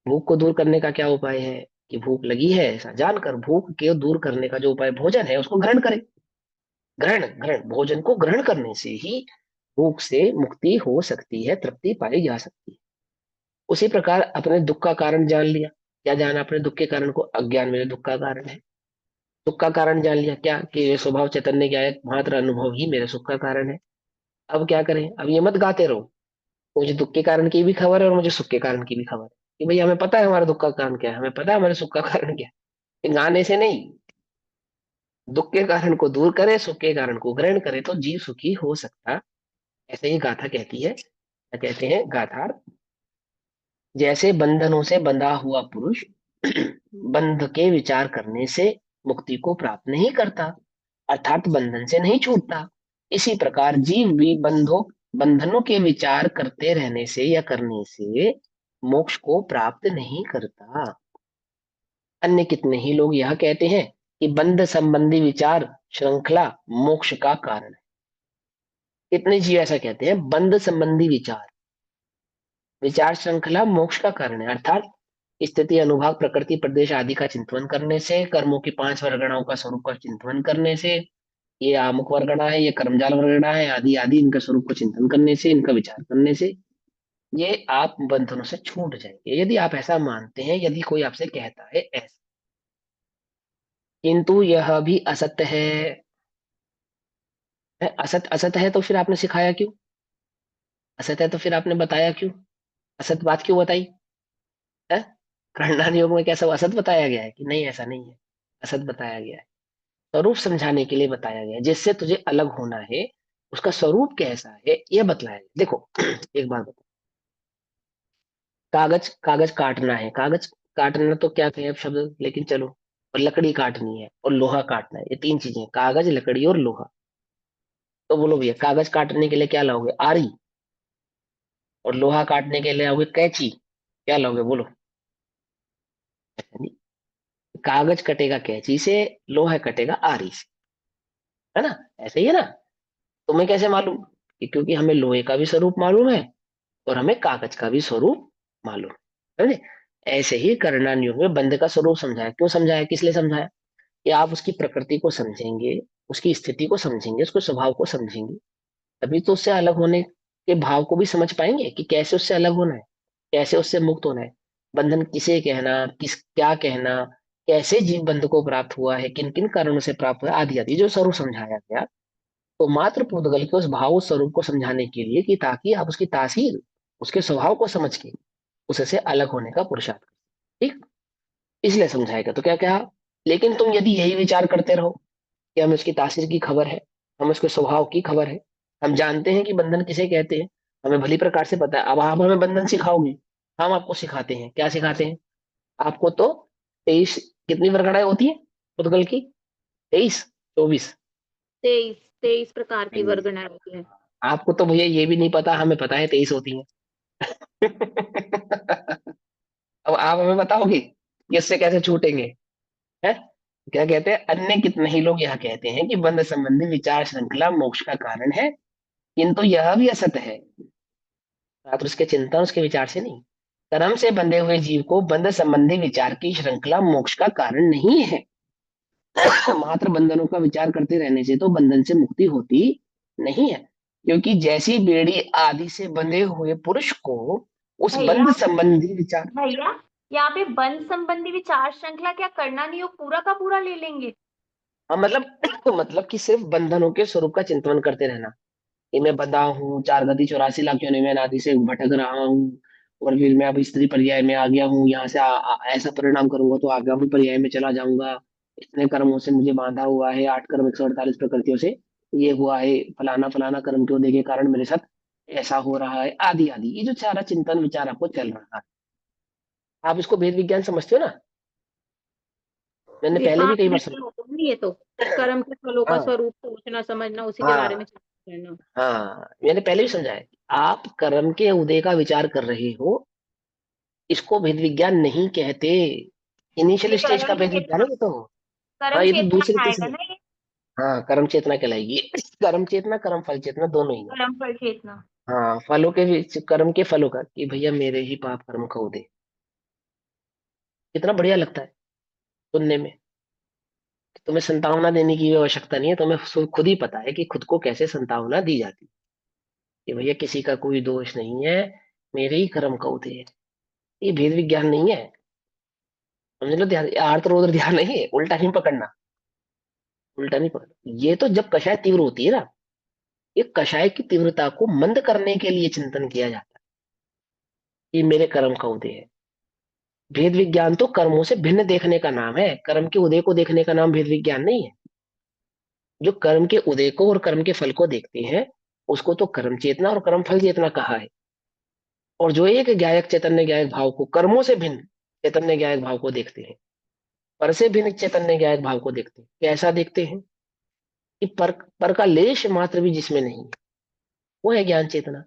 भूख को दूर करने का क्या उपाय है? कि भूख लगी है ऐसा जानकर भूख के दूर करने का जो उपाय भोजन है, उसको ग्रहण करें। ग्रहण ग्रहण भोजन को ग्रहण करने से ही भूख से मुक्ति हो सकती है, तृप्ति पाई जा सकती है। उसी प्रकार अपने दुख का कारण जान लिया। क्या जाना अपने दुख के कारण को? अज्ञान मेरे दुख का कारण है। दुख का कारण जान लिया क्या? कि ये स्वभाव चैतन्य क्या है, मात्र अनुभव ही मेरे सुख का कारण है। अब क्या करें? अब ये मत गाते रहो, मुझे दुख के कारण की भी खबर है और मुझे सुख के कारण की भी खबर है, कि भाई हमें पता है हमारा दुख का कारण क्या है, हमें पता है हमारे सुख का कारण क्या है। गाने से नहीं, दुख के कारण को दूर करे, सुख के कारण को ग्रहण करे, तो जीव सुखी हो सकता। ऐसे ही गाथा कहती है, क्या कहते हैं गाथा? जैसे बंधनों से बंधा हुआ पुरुष बंध के विचार करने से मुक्ति को प्राप्त नहीं करता, अर्थात बंधन से नहीं छूटता, इसी प्रकार जीव भी बंधनों के विचार करते रहने से या करने से मोक्ष को प्राप्त नहीं करता। अन्य कितने ही लोग यह कहते हैं कि बंध संबंधी विचार श्रृंखला मोक्ष का कारण है। कितने जीव ऐसा कहते हैं, बंध संबंधी विचार, विचार श्रृंखला मोक्ष का कारण है, अर्थात स्थिति अनुभाग प्रकृति प्रदेश आदि का चिंतन करने से, कर्मों की 5 वर्गणाओं का स्वरूप का चिंतन करने से, ये आमुख वर्गणा है, ये कर्मजाल वर्गणा है, आदि आदि, इनका स्वरूप को चिंतन करने से, इनका विचार करने से ये आप बंधनों से छूट जाएंगे। यदि आप ऐसा मानते हैं, यदि कोई आपसे कहता है ऐसा, किंतु यह भी असत्य है। असत असत है तो फिर आपने सिखाया क्यों? असत है तो फिर आपने बताया क्यों? असत बात क्यों बताई है? गणना योग में कैसा असत बताया गया है कि नहीं? ऐसा नहीं है, असत बताया गया है। स्वरूप समझाने के लिए बताया गया है, जिससे तुझे अलग होना है उसका स्वरूप कैसा है यह बतलाया गया। देखो एक बात बता, कागज कागज काटना है, कागज काटना तो क्या कहे अब शब्द, लेकिन चलो। और लकड़ी काटनी है और लोहा काटना है, ये तीन चीजें, कागज लकड़ी और लोहा। तो बोलो भैया, कागज काटने के लिए क्या लाओगे? आरी। और लोहा काटने के लिए आओगे कैंची। क्या लाओगे बोलो? यानी कागज कटेगा कैंची से, लोहा कटेगा आरी से, है ना? ऐसे ही है ना? तुम्हें कैसे मालूम? क्योंकि हमें लोहे का भी स्वरूप मालूम है और हमें कागज का भी स्वरूप मालूम है। समझे? ऐसे ही करणान युग में बंध का स्वरूप समझाया। क्यों समझाया, किस लिए समझाया? कि आप उसकी प्रकृति को समझेंगे, उसकी स्थिति को समझेंगे, उसके स्वभाव को समझेंगे, तभी तो उससे अलग होने के भाव को भी समझ पाएंगे कि कैसे उससे अलग होना है, कैसे उससे मुक्त होना है। बंधन किसे कहना, किस क्या कहना, कैसे जीव बंध को प्राप्त हुआ है, किन किन कारणों से प्राप्त हुआ है, आदि आदि जो स्वरूप समझाया गया। तो मात्र पूतगल के उस भाव उस स्वरूप को समझाने के लिए, कि ताकि आप उसकी तासीर, उसके स्वभाव को समझ के उससे अलग होने का पुरुषार्थ करें। ठीक, इसलिए समझाएगा। तो क्या कहा? लेकिन तुम यदि यही विचार करते रहो कि हमें उसकी तासीर की खबर है, हमें उसके स्वभाव की खबर है, हम जानते हैं कि बंधन किसे कहते हैं, हमें भली प्रकार से पता है, अब आप हमें बंधन सिखाओगे। हम आपको सिखाते हैं, क्या सिखाते हैं? आपको तो 23, कितनी वरगड़ाएं होती है पुद्गल की? 23, 24? 23 प्रकार की 23। वर्गणाएं होती है। आपको तो भैया ये भी नहीं पता, हमें पता है 23 होती है। अब आप हमें बताओगे कि इससे कैसे छूटेंगे? है? क्या कहते हैं, अन्य कितने ही लोग यह कहते हैं कि बंध संबंधी विचार श्रृंखला मोक्ष का कारण है, किंतु यह भी असत्य है। मात्र उसके चिंतन, उसके विचार से नहीं। कर्म से बंधे हुए जीव को बंध संबंधी विचार की श्रृंखला मोक्ष का कारण नहीं है। मात्र बंधनों का विचार करते रहने से तो बंधन से मुक्ति होती नहीं है, क्योंकि जैसी बेड़ी आदि से बंधे हुए पुरुष को उस भैया बंध संबंधी विचार। भैया यहाँ पे बंध संबंधी विचार श्रृंखला क्या करना नहीं हो, पूरा का पूरा ले लेंगे। हाँ मतलब मतलब कि सिर्फ बंधनों के स्वरूप का चिंतन करते रहना, कि मैं बंधा हूँ 4 गति 84 लाख योनि में आदि से भटक रहा हूँ, और फिर मैं अब स्त्री पर्याय में आ गया हूँ, यहाँ से ऐसा परिणाम करूंगा तो आगामी पर्याय में चला जाऊंगा, इतने कर्मों से मुझे बांधा हुआ है, 8 कर्म 148 प्रकृतियों से ये हुआ है, फलाना फलाना कर्म के उदय के कारण मेरे साथ ऐसा हो रहा है, आदि आदि, ये जो सारा चिंतन विचार आपको चल रहा है, आप इसको भेद विज्ञान समझते हो ना? मैंने पहले हाँ भी कई बार बिल्कुल होता है ये तो। कर्म के फलों का हाँ स्वरूप सोचना समझना, उसी के बारे में हाँ चिंतन करना। हाँ, मैंने पहले भी समझाया कि आप कर्म के उदय का विचार कर रहे हो, इसको भेद विज्ञान नहीं कहते। इनिशियल ये स्टेज का कर्म भेद विज्ञान चेतना, है ये तो। हाँ कर्म ये तो चेतना दूसरे में आएगा तीसरे। ना ये। हाँ कर्म चेतना कहलाएगी। कर्म चेतना कर्म फल चेतना दोनों ही है। कर्म फल चेतना। हाँ फलों के कर्म के फलों का, कि भैया मेरे ही पाप कर्म का उदय। कितना बढ़िया लगता है सुनने में। तुम्हें संतावना देने की भी आवश्यकता नहीं है, तुम्हें खुद ही पता है कि खुद को कैसे संतावना दी जाती है, कि भैया किसी का कोई दोष नहीं है, मेरे ही कर्म का उदय है। ये भेद विज्ञान नहीं है, समझ लो। ध्यान, आर्त रोध ध्यान नहीं है, उल्टा नहीं पकड़ना, उल्टा नहीं पकड़ना। ये तो जब कषाय तीव्र होती है ना, ये कषाय की तीव्रता को मंद करने के लिए चिंतन किया जाता है, कि मेरे कर्म का उदय है। भेद विज्ञान तो कर्मों से भिन्न देखने का नाम है, कर्म के उदय को देखने का नाम भेद विज्ञान नहीं है। जो कर्म के उदय को और कर्म के फल को देखते हैं, उसको तो कर्म चेतना और कर्म फल चेतना कहा है। और जो एक ज्ञायक चैतन्य ज्ञायक भाव को कर्मों से भिन्न चैतन्य ज्ञायक भाव को देखते हैं, पर से भिन्न चैतन्य ज्ञायक भाव को देखते हैं, कैसा देखते हैं? कि पर का लेश मात्र भी जिसमें नहीं है, वो है ज्ञान चेतना।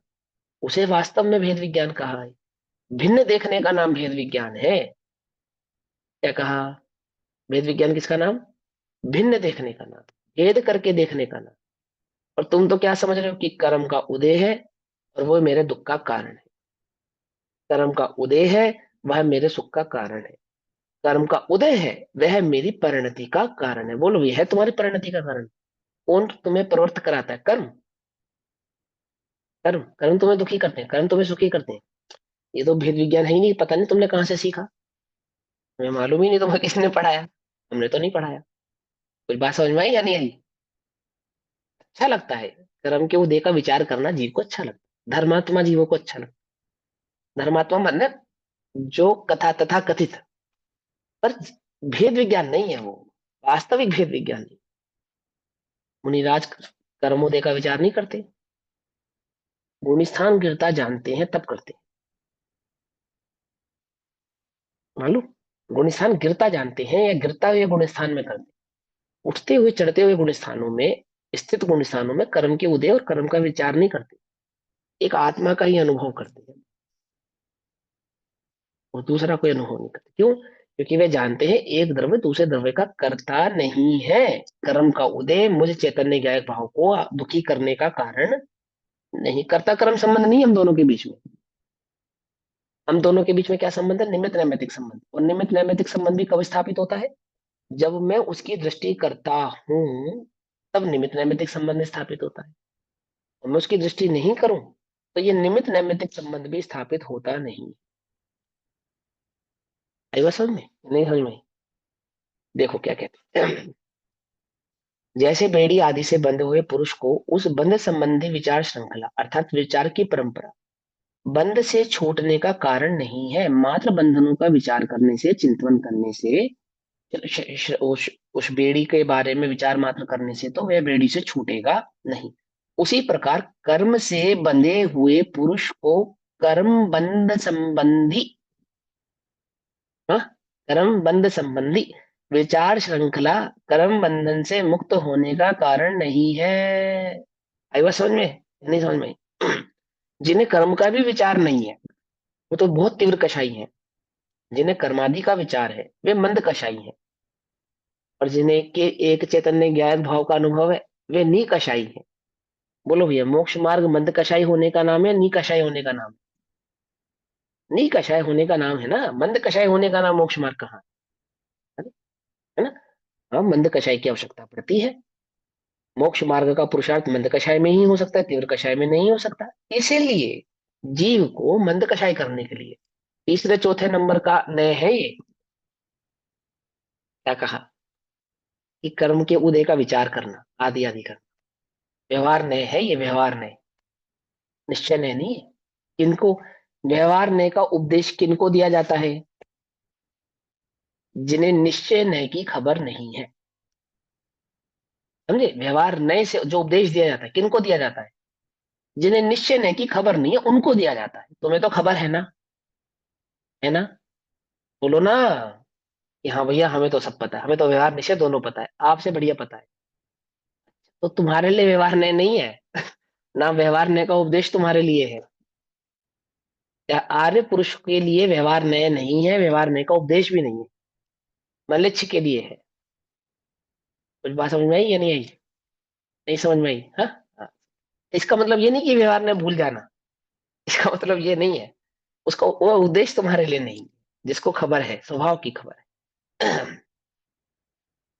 उसे वास्तव में भेद विज्ञान कहा है। भिन्न देखने का नाम भेद विज्ञान है। क्या कहा? भेद विज्ञान किसका नाम? भिन्न देखने का नाम, भेद करके देखने का नाम। और तुम तो क्या समझ रहे हो कि कर्म का उदय है और वो मेरे दुख का कारण है। कर्म का उदय है, वह मेरे सुख का कारण है। कर्म का उदय है, वह मेरी परिणति का कारण है। बोलो ये है तुम्हारी परिणति का कारण? कौन तुम्हें प्रवृत्त कराता है? कर्म। कर्म कर्म तुम्हें दुखी करते हैं, कर्म तुम्हें सुखी करते हैं। ये तो भेद विज्ञान है ही नहीं, पता नहीं तुमने कहाँ से सीखा। तुम्हें मालूम ही नहीं, तुम्हें किसने पढ़ाया? हमने तो नहीं पढ़ाया। कुछ बात समझ में आई या नहीं आई? अच्छा लगता है कर्म के उदय का विचार करना, जीव को अच्छा लगता है, धर्मात्मा जीवों को अच्छा लगता है। धर्मात्मा मतलब जो कथा तथा कथित, पर भेद विज्ञान नहीं है वो, वास्तविक भेद विज्ञान नहीं। मुनिराज कर्मोदय का विचार नहीं करते, गुणस्थान गिरता जानते हैं तब करते हैं। मालूम, गुणस्थान गिरता जानते हैं या गिरता हुए गुणस्थान में करते हैं। उठते हुए चढ़ते हुए गुणस्थानों में, स्थित गुणस्थानों में कर्म के उदय और कर्म का विचार नहीं करते, एक आत्मा का ही अनुभव करते हैं, और दूसरा कोई अनुभव नहीं करते। क्यों? क्योंकि वे जानते हैं एक द्रव्य दूसरे द्रव्य का कर्ता नहीं है। कर्म का उदय मुझ चैतन्य ज्ञायक भाव को दुखी करने का कारण नहीं। कर्ता कर्म संबंध नहीं हम दोनों के बीच में। हम दोनों के बीच में क्या संबंध है? निमित्त नैमित्तिक संबंध। और निमित्त नैमित्तिक संबंध भी कब स्थापित होता है? जब मैं उसकी दृष्टि करता हूं, तब निमित्त नैमित्तिक संबंध स्थापित होता है। और मैं उसकी दृष्टि नहीं करूं तो ये निमित्त नैमित्तिक संबंध भी स्थापित होता नहीं। आई बात समझ में? नहीं समझ में? देखो क्या कहते हैं। जैसे बेड़ी आदि से बंधे हुए पुरुष को उस बंध संबंधी विचार श्रृंखला अर्थात विचार की परंपरा बंध से छूटने का कारण नहीं है, मात्र बंधनों का विचार करने से, चिंतन करने से, उस बेड़ी के बारे में विचार मात्र करने से तो वह बेड़ी से छूटेगा नहीं। उसी प्रकार कर्म से बंधे हुए पुरुष को कर्म बंध संबंधी, हाँ, कर्म बंध संबंधी विचार श्रृंखला कर्म बंधन से मुक्त होने का कारण नहीं है। आई बात समझ में? नहीं समझ में? जिन्हें कर्म का भी विचार नहीं है वो तो बहुत तीव्र कषाई है। जिन्हें कर्मादि का विचार है वे मंद कषाई है। और जिन्हें के एक चैतन्य ज्ञान भाव का अनुभव है वे नी कषाई है। बोलो भैया, मोक्ष मार्ग मंद कषाई होने का नाम है, नी कषाई होने का नाम? नी कषाय होने का नाम है ना, मंद कषाय होने का नाम मोक्ष मार्ग कहाँ है? है ना? हाँ, मंद कषाय की आवश्यकता पड़ती है। मोक्ष मार्ग का पुरुषार्थ मंद कषाय में ही हो सकता है, तीव्र कषाय में नहीं हो सकता। इसीलिए जीव को मंद कषाय करने के लिए तीसरे चौथे नंबर का नय है ये। क्या कहा? कि कर्म के उदय का विचार करना, आदि आदि करना, व्यवहार नय है ये, व्यवहार नय, निश्चय नय नहीं है। किनको व्यवहार नय का उपदेश किनको दिया जाता है? जिन्हें निश्चय नय की खबर नहीं है। समझे? व्यवहार नय से जो उपदेश दिया जाता है किनको दिया जाता है? जिन्हें निश्चय नय की खबर नहीं है उनको दिया जाता है। तुम्हें तो खबर है ना? है ना? बोलो ना कि हाँ भैया हमें तो सब पता है, हमें तो व्यवहार निश्चय दोनों पता है, आपसे बढ़िया पता है। तो तुम्हारे लिए व्यवहार नय नहीं है। ना व्यवहार नय का उपदेश तुम्हारे लिए है। या आर्य पुरुष के लिए व्यवहार नय नहीं है, व्यवहार नय का उपदेश भी नहीं है, मलेच्छ के लिए है। कुछ बात समझ में आई या नहीं आई? नहीं समझ में आई? हाँ, हाँ। इसका मतलब ये नहीं कि व्यवहार ने भूल जाना, इसका मतलब ये नहीं है। उसका वो उद्देश्य तुम्हारे लिए नहीं है। जिसको खबर है, स्वभाव की खबर है।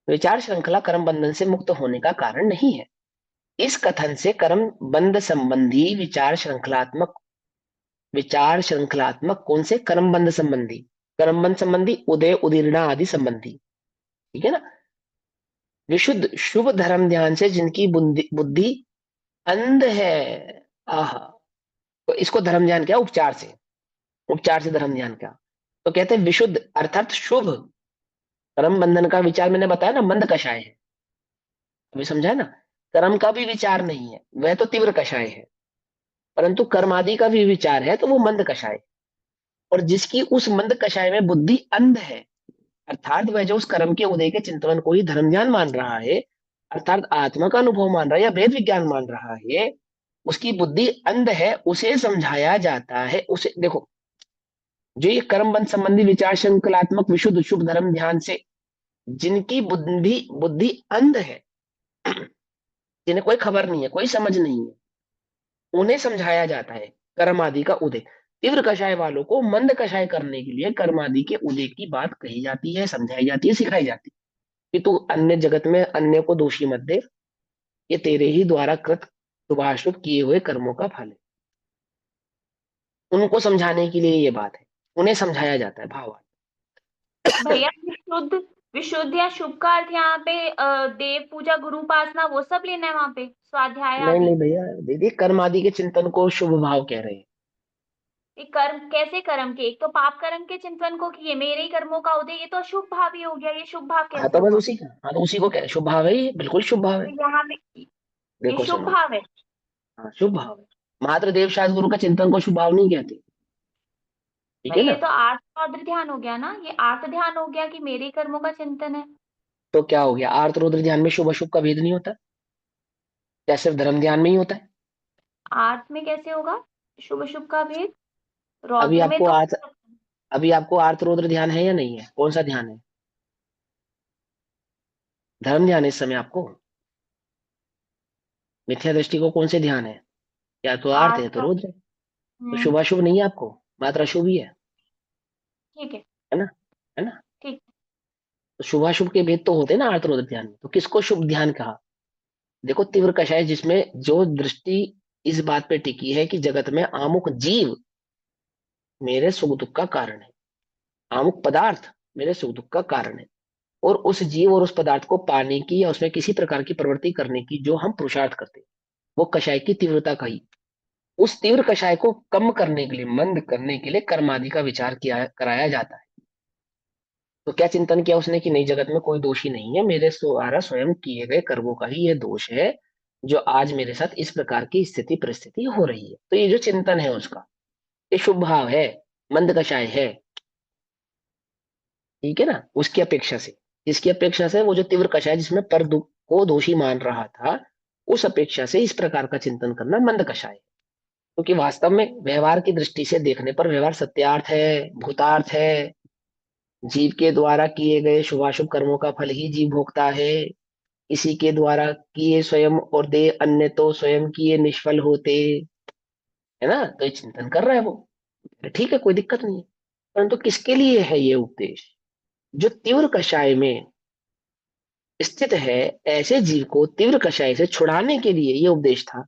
विचार श्रृंखला कर्म बंधन से मुक्त होने का कारण नहीं है। इस कथन से कर्म बंध संबंधी विचार श्रृंखलात्मक कौन से? कर्म बंध संबंधी, कर्म बंध संबंधी, उदय उदीर्णा आदि संबंधी, ठीक है ना? विशुद्ध शुभ धर्म ध्यान से जिनकी बुद्धि बुद्धि अंध है, आह, तो इसको धर्म ध्यान क्या? उपचार से, उपचार से धर्म ध्यान क्या? तो कहते हैं विशुद्ध अर्थात शुभ। कर्म बंधन का विचार मैंने बताया ना मंद कषाय है, अभी समझा है ना? कर्म का भी विचार नहीं है वह तो तीव्र कषाय है, परंतु कर्म आदि का भी विचार है तो वो मंद कषाय। और जिसकी उस मंद कषाय में बुद्धि अंध है, अर्थात वह जो उस कर्म के उदय के चिंतन को ही धर्म ज्ञान मान रहा है, अर्थात आत्मा का अनुभव मान रहा है या वेद विज्ञान मान रहा है, उसकी बुद्धि अंध है, उसे समझाया जाता है। उसे देखो, जो ये कर्म बंध संबंधी विचार श्रृंखलात्मक विशुद्ध शुभ धर्म ध्यान से जिनकी बुद्धि बुद्धि अंध है, जिन्हें कोई खबर नहीं है, कोई समझ नहीं है, उन्हें समझाया जाता है कर्म आदि का उदय। तीव्र कषाय वालों को मंद कषाय करने के लिए कर्म आदि के उदय की बात कही जाती है, समझाई जाती है, सिखाई जाती है कि तू अन्य जगत में अन्य को दोषी मत दे, ये तेरे ही द्वारा कृत शुभाशुभ किए हुए कर्मों का फल है। उनको समझाने के लिए ये बात है, उन्हें समझाया जाता है भावार्थ। भैया, शुद्ध विशुद्ध या शुभ का अर्थ यहाँ पे देव पूजा, गुरु उपासना, वो सब लेना है वहां पे, स्वाध्याय नहीं आदि। नहीं भैया, दीदी कर्म आदि के चिंतन को शुभ भाव कह रहे हैं। ये कर्म कैसे, कर्म के, एक तो पाप कर्म के चिंतन को किए, मेरे ही कर्मों का उदय, ये तो अशुभ भाव ही हो गया, ये शुभ भाव हाँ कैसे तो बस हुआ? उसी का, हाँ तो उसी को कह रहे हैं, शुभ भाव है ये, बिल्कुल शुभ भाव तो है। यहाँ पे ये देखो शुभ सुनो, भाव है। हाँ शुभ भाव है। मात्र देव शायद गुरु का चिंतन को शुभ भाव नहीं कहते। ठीक है भाई ये ना। तो आर्त रौद्र ध्यान हो गया ना, ये आर्त ध्यान हो गया कि मेरे ही कर्मों का चिंतन है। तो क्या हो गया, आर्त रौद्र ध्यान में शुभ अशुभ का भेद नहीं होता? क्या सिर्फ धर्म ध्यान में ही होता है? आर्त में कैसे होगा शुभ शुभ का भेद? अभी रौद्र में आपको तो आर्त अभी आपको आर्त रौद्र ध्यान है या नहीं है? कौन सा ध्यान है? धर्म ध्यान है इस समय आपको? मिथ्या दृष्टि को कौन से ध्यान है? या तो आर्त है आर्त तो रौद्र है। तो हम्म। शुभाशुभ नहीं है आपको, मात्र अशुभ ही ठीक है। है ना? है ना? ठीक। तो शुभाशुभ के भेद तो होते हैं ना आर्त रौद्र ध्यान में, तो किसको शुभ ध्यान कहा? देखो तीव्र कषाय जिसमें जो दृष्टि इस बात पे टिकी है कि जगत में आमुक जीव मेरे सुख दुख का कारण है, आमुक पदार्थ मेरे सुख दुख का कारण है, और उस जीव और उस पदार्थ को पाने की या उसमें किसी प्रकार की प्रवृत्ति करने की जो हम पुरुषार्थ करते हैं, वो कषाय की तीव्रता कही। उस तीव्र कषाय को कम करने के लिए, मंद करने के लिए कर्म आदि का विचार किया कराया जाता है। तो क्या चिंतन किया उसने कि नहीं, जगत में कोई दोषी नहीं है, मेरे द्वारा स्वयं किए गए कर्मों का ही ये दोष है जो आज मेरे साथ इस प्रकार की स्थिति परिस्थिति हो रही है। तो ये जो चिंतन है उसका, ये शुभ भाव है, मंद कषाय है। ठीक है ना, उसकी अपेक्षा से, इसकी अपेक्षा से वो जो तीव्र कषाय जिसमें पर को दोषी मान रहा था, उस अपेक्षा से इस प्रकार का चिंतन करना मंद कषाय है। क्योंकि वास्तव में व्यवहार की दृष्टि से देखने पर व्यवहार सत्यार्थ है, भूतार्थ है। जीव के द्वारा किए गए शुभाशुभ कर्मों का फल ही जीव भोगता है। किसी के द्वारा किए स्वयं और दे अन्य तो स्वयं किए निष्फल होते, है ना? तो ये चिंतन कर रहा है वो, ठीक है, कोई दिक्कत नहीं है। परंतु किसके लिए है ये उपदेश? जो तीव्र कषाय में स्थित है, ऐसे जीव को तीव्र कषाय से छुड़ाने के लिए ये उपदेश था।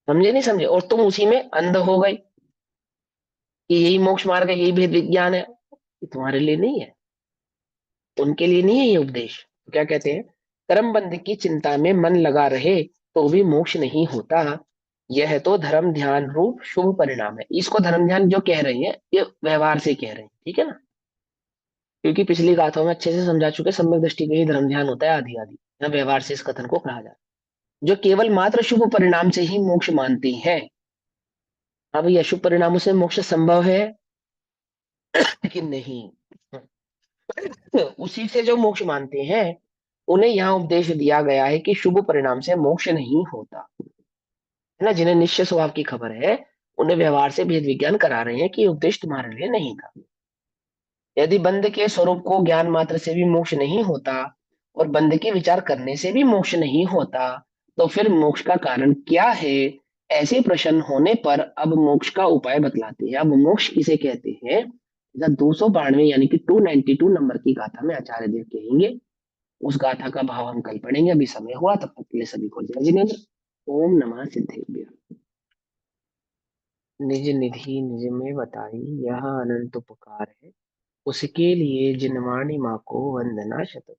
समझे नहीं समझे? और तुम उसी में अंध हो गए कि यही मोक्ष मार्ग है, यही भेद विज्ञान है। ये तुम्हारे लिए नहीं है, उनके लिए नहीं है ये उपदेश। तो क्या कहते हैं, कर्म बंध की चिंता में मन लगा रहे तो भी मोक्ष नहीं होता, यह तो धर्म ध्यान रूप शुभ परिणाम है। इसको धर्म ध्यान जो कह रही है, ये व्यवहार से कह रहे हैं, ठीक है ना? क्योंकि पिछली गाथाओं में अच्छे से समझा चुके, सम्यक दृष्टि का ही धर्म ध्यान होता है आदि आदि। यहाँ व्यवहार से इस कथन को कहा जाता है। जो केवल मात्र शुभ परिणाम से ही मोक्ष मानती है। अब यह शुभ परिणामों से मोक्ष संभव है लेकिन नहीं, उसी से जो मोक्ष मानते हैं उन्हें यहाँ उपदेश दिया गया है कि शुभ परिणाम से मोक्ष नहीं होता, है ना? जिन्हें निश्चय स्वभाव की खबर है, उन्हें व्यवहार से भेद विज्ञान करा रहे हैं कि ये उपदेश तुम्हारे लिए नहीं था। यदि बंध के स्वरूप को ज्ञान मात्र से भी मोक्ष नहीं होता और बंध के विचार करने से भी मोक्ष नहीं होता, तो फिर मोक्ष का कारण क्या है? ऐसे प्रश्न होने पर अब मोक्ष का उपाय बतलाते हैं। अब मोक्ष किसे कहते हैं, 292 यानी कि 292 नंबर की गाथा में आचार्य देव कहेंगे। उस गाथा का भाव हम कल पढ़ेंगे, अभी समय हुआ, तब तक के लिए सभी को जय जिनेन्द्र। ओम नमः सिद्धेभ्य। निज निधि निज में बताई, यह अनंत उपकार है, उसके लिए जिनवाणी माँ को वंदना शत।